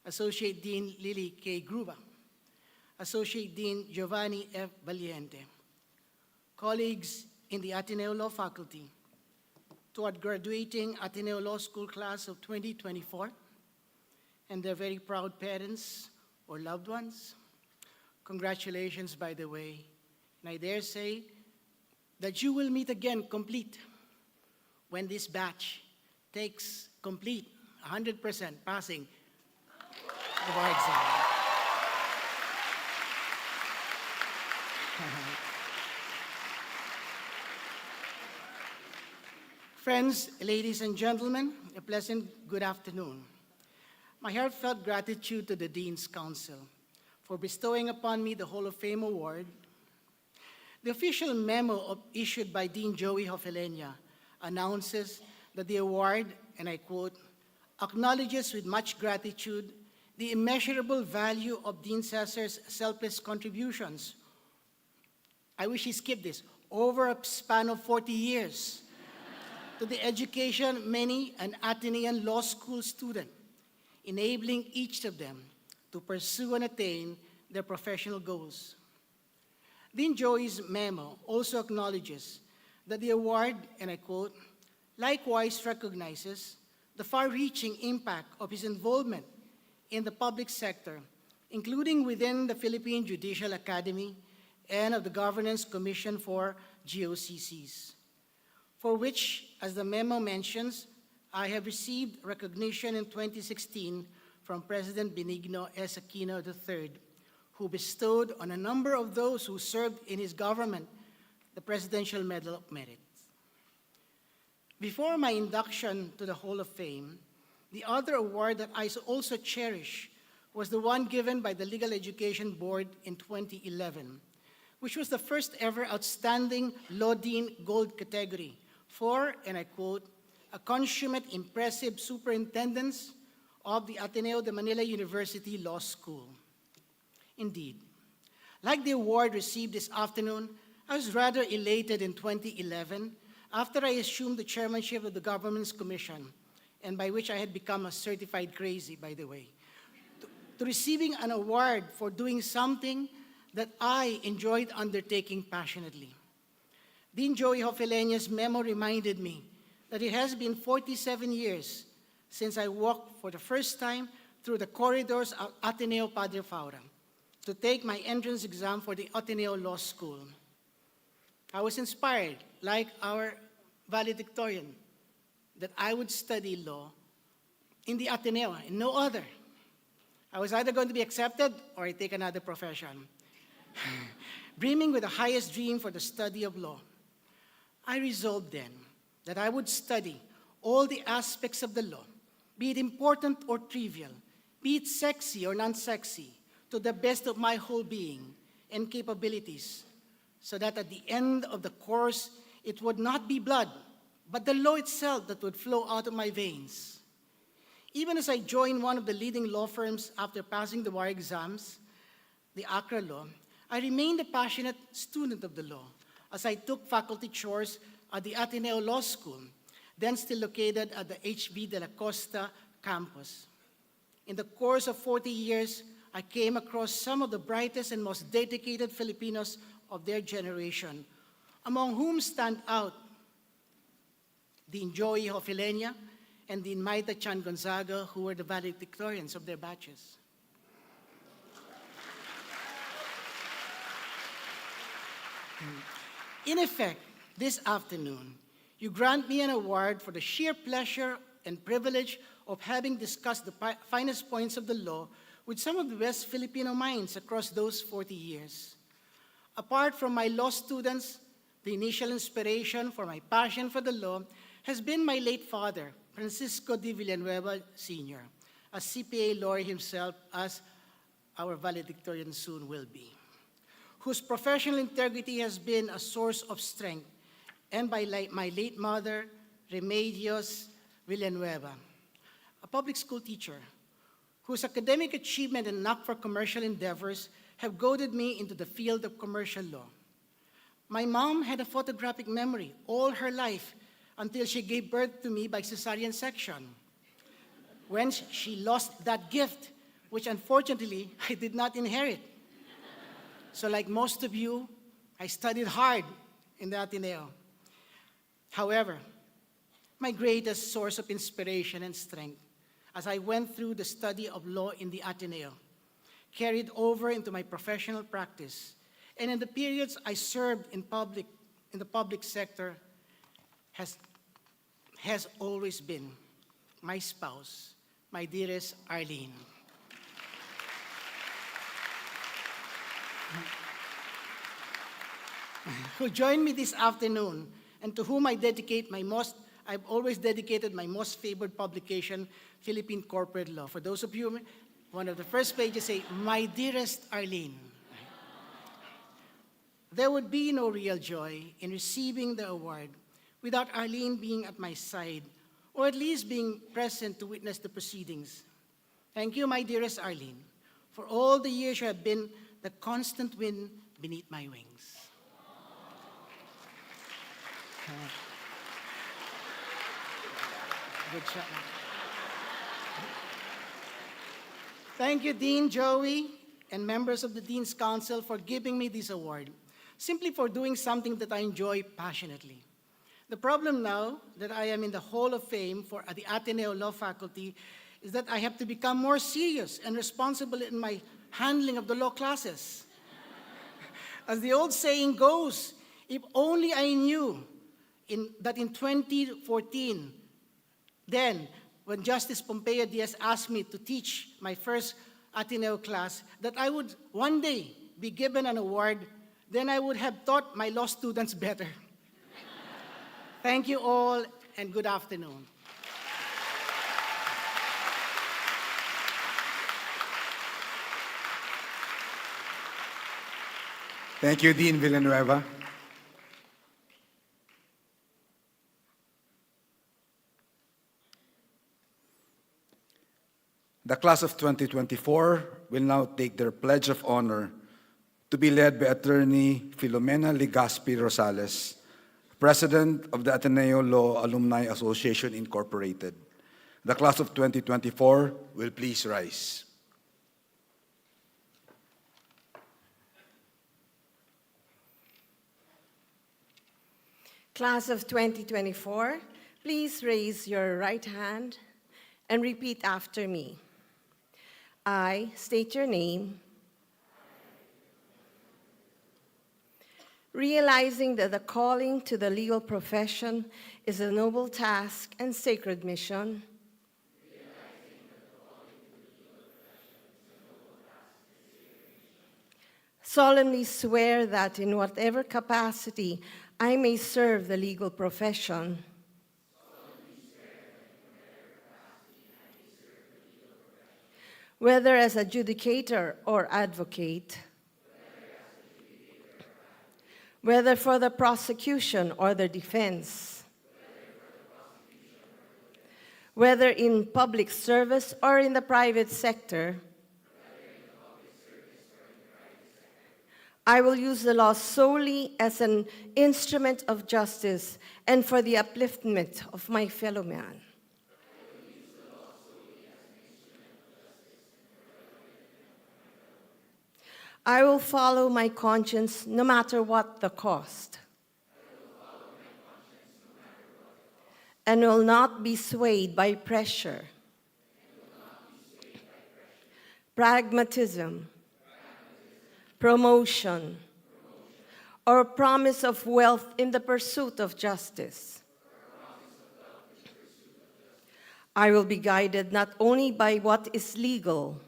Associate Dean Lily K. Gruba, Associate Dean Giovanni F. Valiente, colleagues in the Ateneo Law faculty, toward graduating Ateneo Law School class of 2024, and their very proud parents or loved ones. Congratulations, by the way. And I dare say that you will meet again complete when this batch takes complete 100% passing the bar exam. Friends, ladies and gentlemen, a pleasant good afternoon. My heartfelt gratitude to the Dean's Council for bestowing upon me the Hall of Fame Award. The official memo issued by Dean Joey Hofilenia announces that the award, and I quote, acknowledges with much gratitude the immeasurable value of Dean Cesar's selfless contributions. I wish he skipped this, over a span of 40 years to the education of many an Atenean law school student, enabling each of them to pursue and attain their professional goals. Dean Joey's memo also acknowledges that the award, and I quote, likewise recognizes the far-reaching impact of his involvement in the public sector, including within the Philippine Judicial Academy and of the Governance Commission for GOCCs, for which, as the memo mentions, I have received recognition in 2016 from President Benigno S. Aquino III, who bestowed on a number of those who served in his government the Presidential Medal of Merit. Before my induction to the Hall of Fame, the other award that I also cherish was the one given by the Legal Education Board in 2011, which was the first ever Outstanding Law Dean Gold category for, and I quote, a consummate impressive superintendence of the Ateneo de Manila University Law School. Indeed, like the award received this afternoon, I was rather elated in 2011 after I assumed the chairmanship of the Governance Commission, and by which I had become a certified crazy, by the way, to receiving an award for doing something that I enjoyed undertaking passionately. Dean Joey Hofeleña's memo reminded me that it has been 47 years since I walked for the first time through the corridors of Ateneo Padre Faura to take my entrance exam for the Ateneo Law School. I was inspired, like our valedictorian, that I would study law in the Ateneo and no other. I was either going to be accepted or I take another profession. Dreaming with the highest dream for the study of law, I resolved then that I would study all the aspects of the law, be it important or trivial, be it sexy or non-sexy, to the best of my whole being and capabilities, so that at the end of the course, it would not be blood, but the law itself that would flow out of my veins. Even as I joined one of the leading law firms after passing the bar exams, the Accra Law, I remained a passionate student of the law as I took faculty chores at the Ateneo Law School, then still located at the HB de la Costa campus. In the course of 40 years, I came across some of the brightest and most dedicated Filipinos of their generation, among whom stand out Dean Joey Hofeleña and Dean Maita Chan Gonzaga, who were the valedictorians of their batches. In effect, this afternoon, you grant me an award for the sheer pleasure and privilege of having discussed the finest points of the law with some of the best Filipino minds across those 40 years. Apart from my law students, the initial inspiration for my passion for the law has been my late father, Francisco de Villanueva Sr., a CPA lawyer himself, as our valedictorian soon will be, whose professional integrity has been a source of strength, and by my late mother, Remedios Villanueva, a public school teacher, whose academic achievement and knack for commercial endeavors have goaded me into the field of commercial law. My mom had a photographic memory all her life until she gave birth to me by cesarean section, when she lost that gift, which unfortunately I did not inherit. So like most of you, I studied hard in the Ateneo. However, my greatest source of inspiration and strength as I went through the study of law in the Ateneo carried over into my professional practice, and in the periods I served in the public sector has always been my spouse, my dearest Arlene. Who joined me this afternoon and to whom I've always dedicated my most favored publication, Philippine Corporate Law. For those of you, one of the first pages say, "My dearest Arlene." There would be no real joy in receiving the award without Arlene being at my side, or at least being present to witness the proceedings. Thank you, my dearest Arlene, for all the years you have been the constant wind beneath my wings. Good shot. Thank you, Dean Joey, and members of the Dean's Council for giving me this award, simply for doing something that I enjoy passionately. The problem now that I am in the Hall of Fame for the Ateneo Law Faculty is that I have to become more serious and responsible in my handling of the law classes. As the old saying goes, if only I knew that in 2014, then when Justice Pompeo Diaz asked me to teach my first Ateneo class, that I would one day be given an award, then I would have taught my law students better. Thank you all, and good afternoon. Thank you, Dean Villanueva. The class of 2024 will now take their pledge of honor to be led by Attorney Filomena Legaspi Rosales, President of the Ateneo Law Alumni Association, Incorporated. The class of 2024 will please rise. Class of 2024, please raise your right hand and repeat after me. I state your name, realizing that the calling to the legal profession is a noble task and sacred mission. Solemnly swear that in whatever capacity I may serve the legal profession, whether as adjudicator or advocate, whether for the prosecution or the defense, whether in public service or in the private sector, I will use the law solely as an instrument of justice and for the upliftment of my fellow man. I will follow my conscience no matter what the cost, and will not be swayed by pressure, pragmatism, promotion, or promise of wealth in the pursuit of justice. I will be guided not only by what is legal,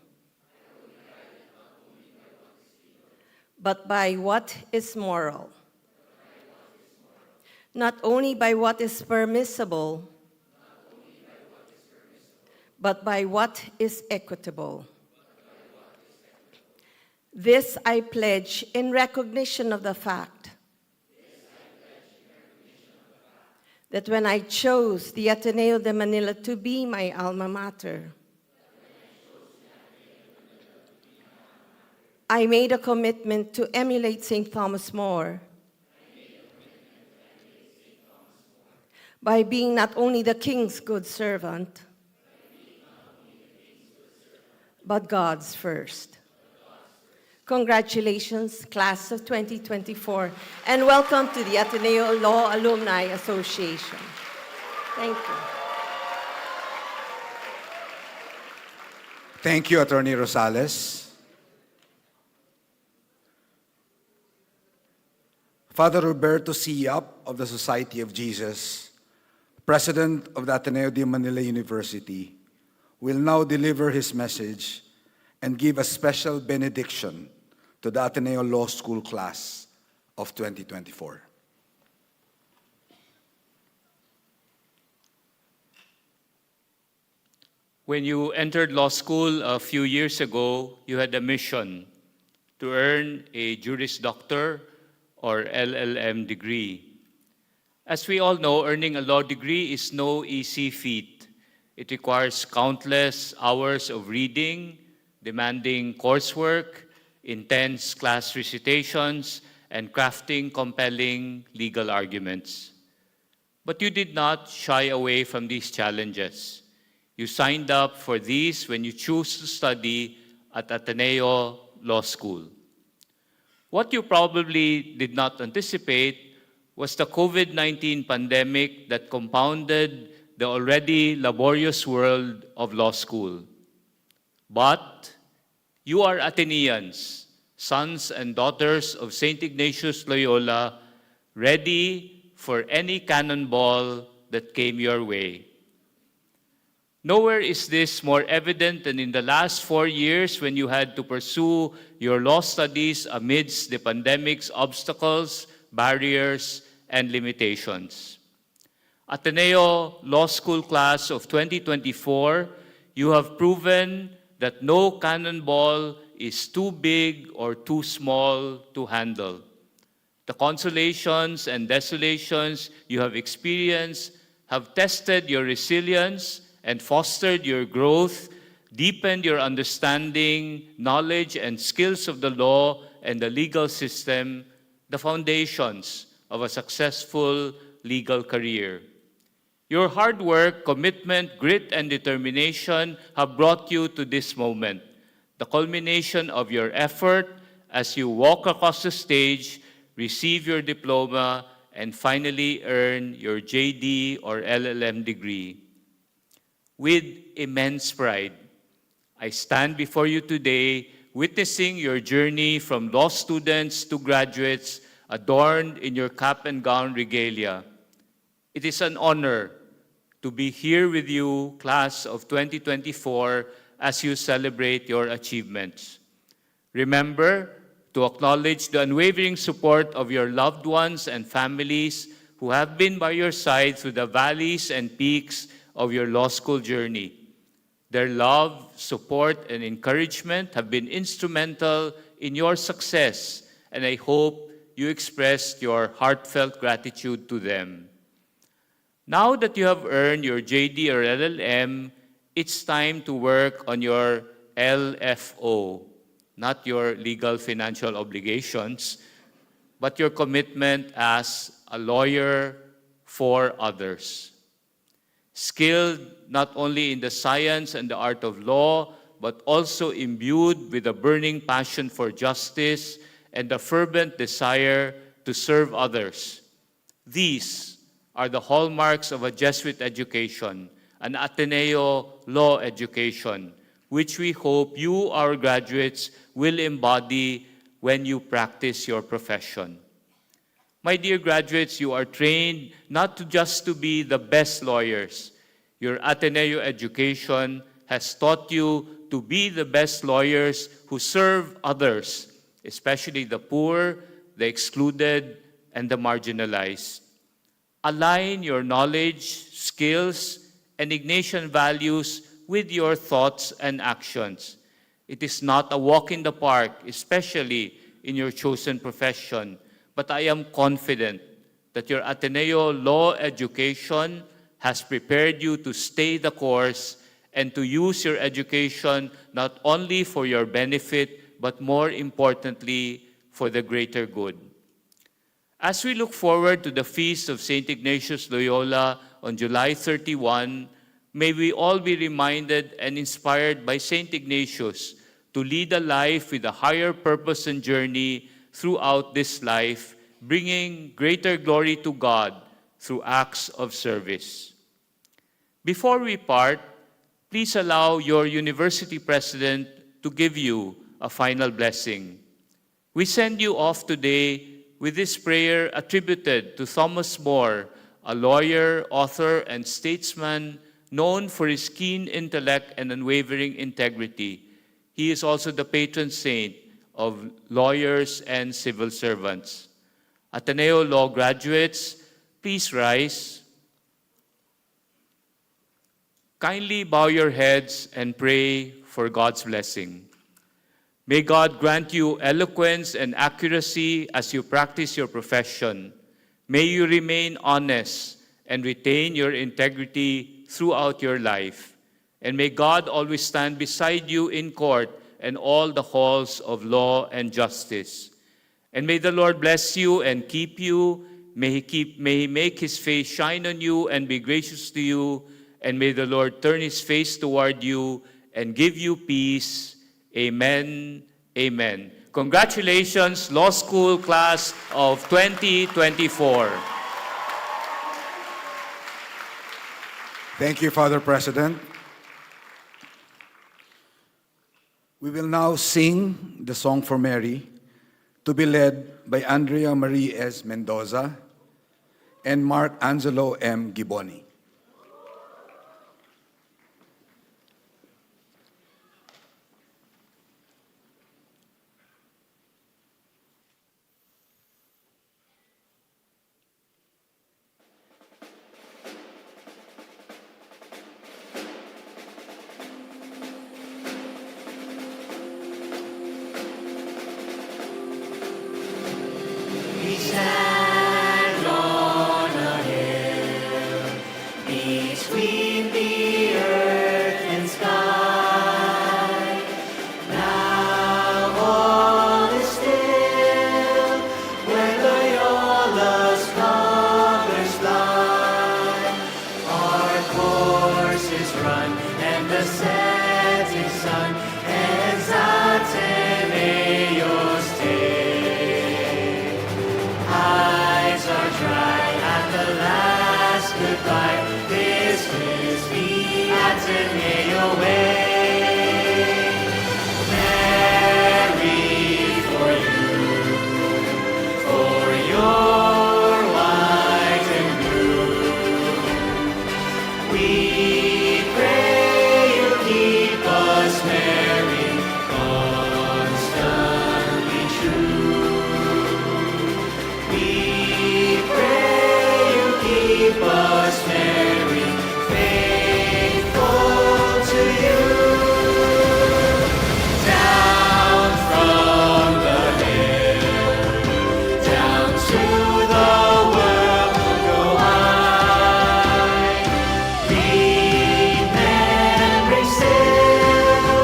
but by what is moral. Not only by what is permissible, but by what is equitable. This I pledge in recognition of the fact that when I chose the Ateneo de Manila to be my alma mater, I made a commitment to emulate St. Thomas More by being not only the King's good servant, but God's first. Congratulations, class of 2024, and welcome to the Ateneo Law Alumni Association. Thank you. Thank you, Attorney Rosales. Father Roberto C. Yap of the Society of Jesus, President of the Ateneo de Manila University, will now deliver his message and give a special benediction to the Ateneo Law School class of 2024. When you entered law school a few years ago, you had a mission to earn a Juris Doctor or LLM degree. As we all know, earning a law degree is no easy feat. It requires countless hours of reading, demanding coursework, intense class recitations, and crafting compelling legal arguments. But you did not shy away from these challenges. You signed up for these when you chose to study at Ateneo Law School. What you probably did not anticipate was the COVID-19 pandemic that compounded the already laborious world of law school. But you are Ateneans, sons and daughters of St. Ignatius Loyola, ready for any cannonball that came your way. Nowhere is this more evident than in the last 4 years when you had to pursue your law studies amidst the pandemic's obstacles, barriers, and limitations. Ateneo Law School Class of 2024, you have proven that no cannonball is too big or too small to handle. The consolations and desolations you have experienced have tested your resilience and fostered your growth, deepened your understanding, knowledge, and skills of the law and the legal system, the foundations of a successful legal career. Your hard work, commitment, grit, and determination have brought you to this moment, the culmination of your effort as you walk across the stage, receive your diploma, and finally earn your JD or LLM degree. With immense pride, I stand before you today witnessing your journey from law students to graduates adorned in your cap and gown regalia. It is an honor to be here with you, class of 2024, as you celebrate your achievements. Remember to acknowledge the unwavering support of your loved ones and families who have been by your side through the valleys and peaks of your law school journey. Their love, support, and encouragement have been instrumental in your success, and I hope you expressed your heartfelt gratitude to them. Now that you have earned your JD or LLM, it's time to work on your LFO, not your legal financial obligations, but your commitment as a lawyer for others. Skilled not only in the science and the art of law, but also imbued with a burning passion for justice and a fervent desire to serve others. These are the hallmarks of a Jesuit education, an Ateneo law education, which we hope you, our graduates, will embody when you practice your profession. My dear graduates, you are trained not just to be the best lawyers. Your Ateneo education has taught you to be the best lawyers who serve others, especially the poor, the excluded, and the marginalized. Align your knowledge, skills, and Ignatian values with your thoughts and actions. It is not a walk in the park, especially in your chosen profession, but I am confident that your Ateneo law education has prepared you to stay the course and to use your education not only for your benefit, but more importantly, for the greater good. As we look forward to the feast of St. Ignatius Loyola on July 31, may we all be reminded and inspired by St. Ignatius to lead a life with a higher purpose and journey throughout this life, bringing greater glory to God through acts of service. Before we part, please allow your university president to give you a final blessing. We send you off today with this prayer attributed to Thomas More, a lawyer, author, and statesman known for his keen intellect and unwavering integrity. He is also the patron saint of lawyers and civil servants. Ateneo Law graduates, please rise. Kindly bow your heads and pray for God's blessing. May God grant you eloquence and accuracy as you practice your profession. May you remain honest and retain your integrity throughout your life. And may God always stand beside you in court and all the halls of law and justice. And may the Lord bless you and keep you. May He make His face shine on you and be gracious to you. And may the Lord turn His face toward you and give you peace. Amen. Amen. Congratulations, Law School Class of 2024. Thank you, Father President. We will now sing the Song for Mary. to be led by Andrea Marie S. Mendoza and Mark Angelo M. Giboni. Between the earth and sky, now all is still where Loyola's colors fly. Our course is run and the setting sun ends Ateneo's day. Eyes are dry at the last goodbye. This is the Ateneo way. Mary, for you, for your white and blue, we pray you keep us merry, constantly true. We pray you keep us merry, faithful to you. Down from the hill, down to the world go I, remembering still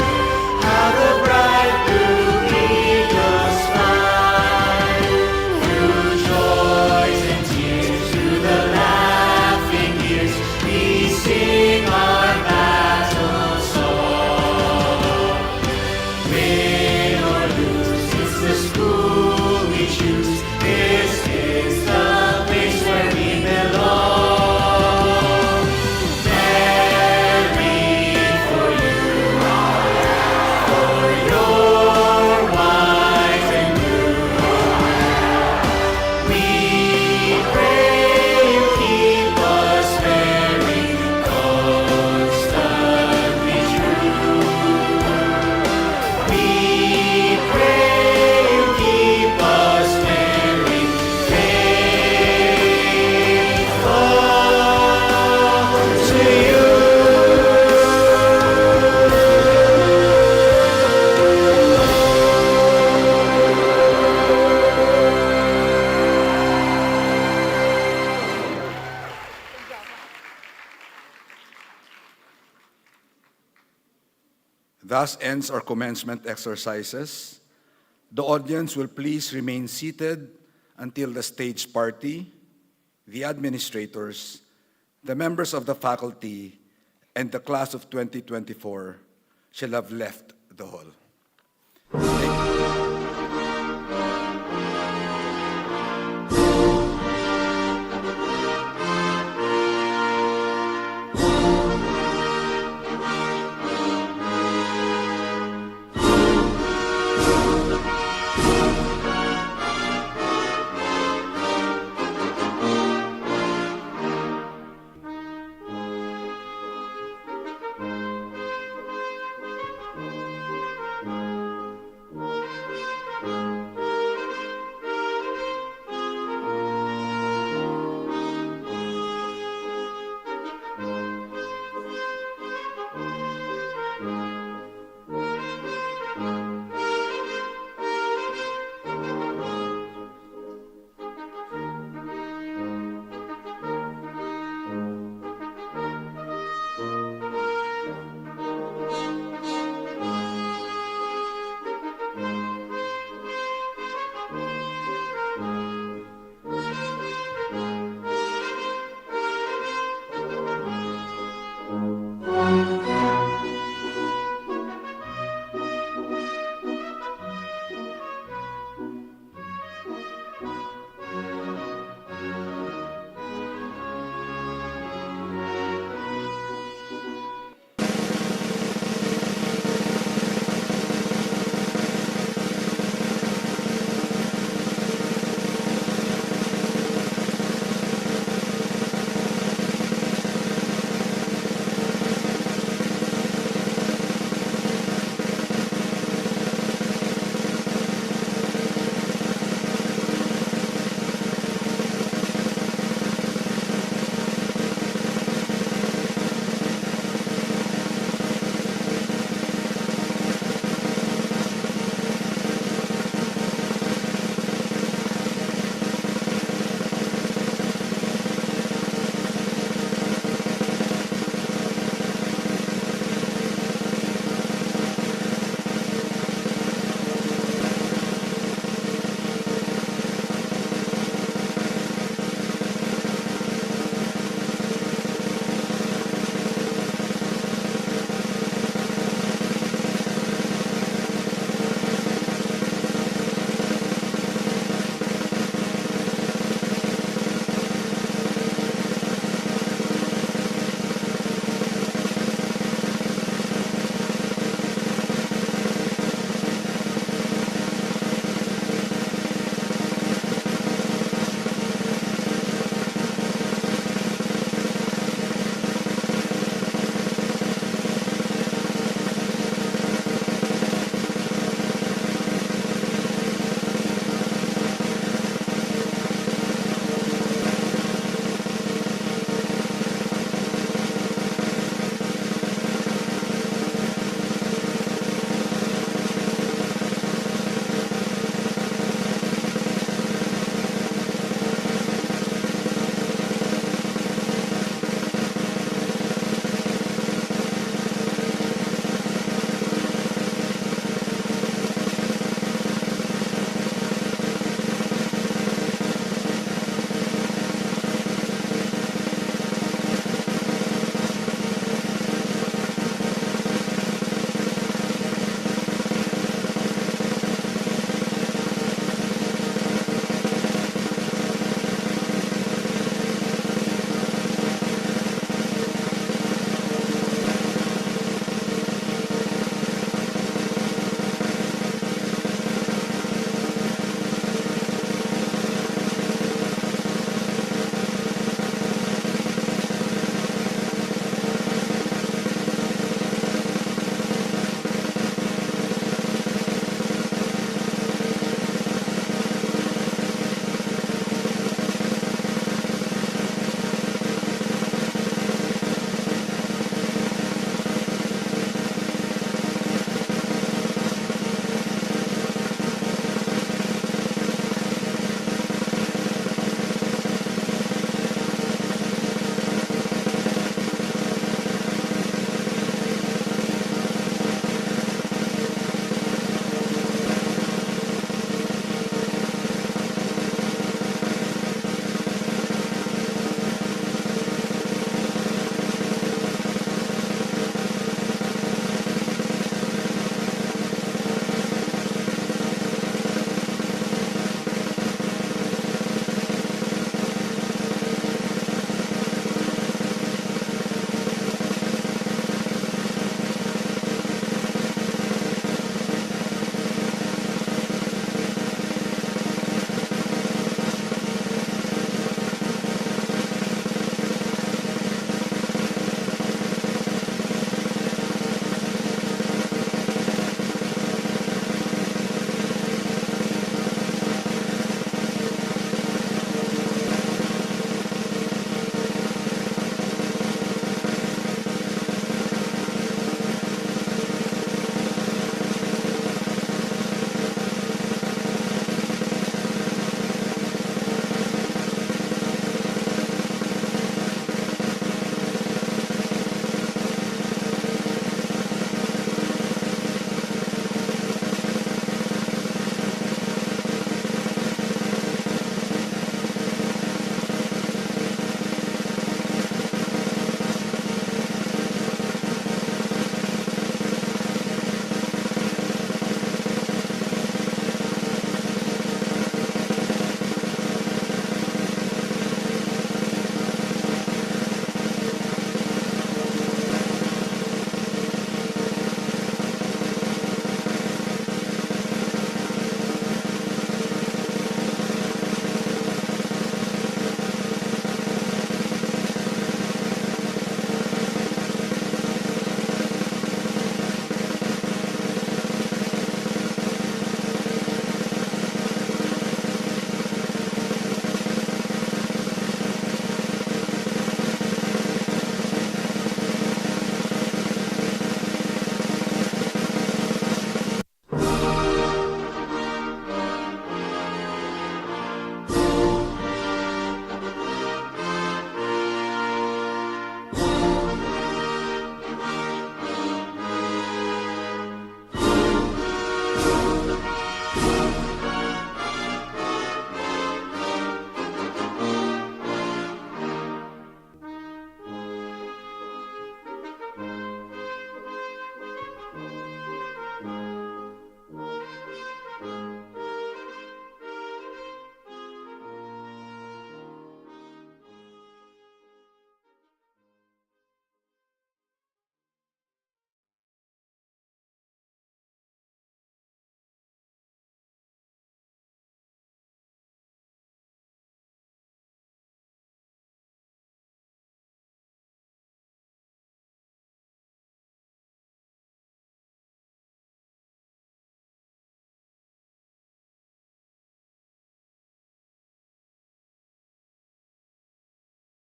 how the bright blue eagles fly. Through joys and tears, through the laughing years, we sing our battle song. Win or lose, it's the school we choose. This is the place where we belong. Mary, for you, for your white and blue, we pray you keep us merry, constantly true. We pray you keep us merry, faithful to you. Thus ends our commencement exercises. The audience will please remain seated until the stage party, the administrators, the members of the faculty, and the class of 2024 shall have left the hall.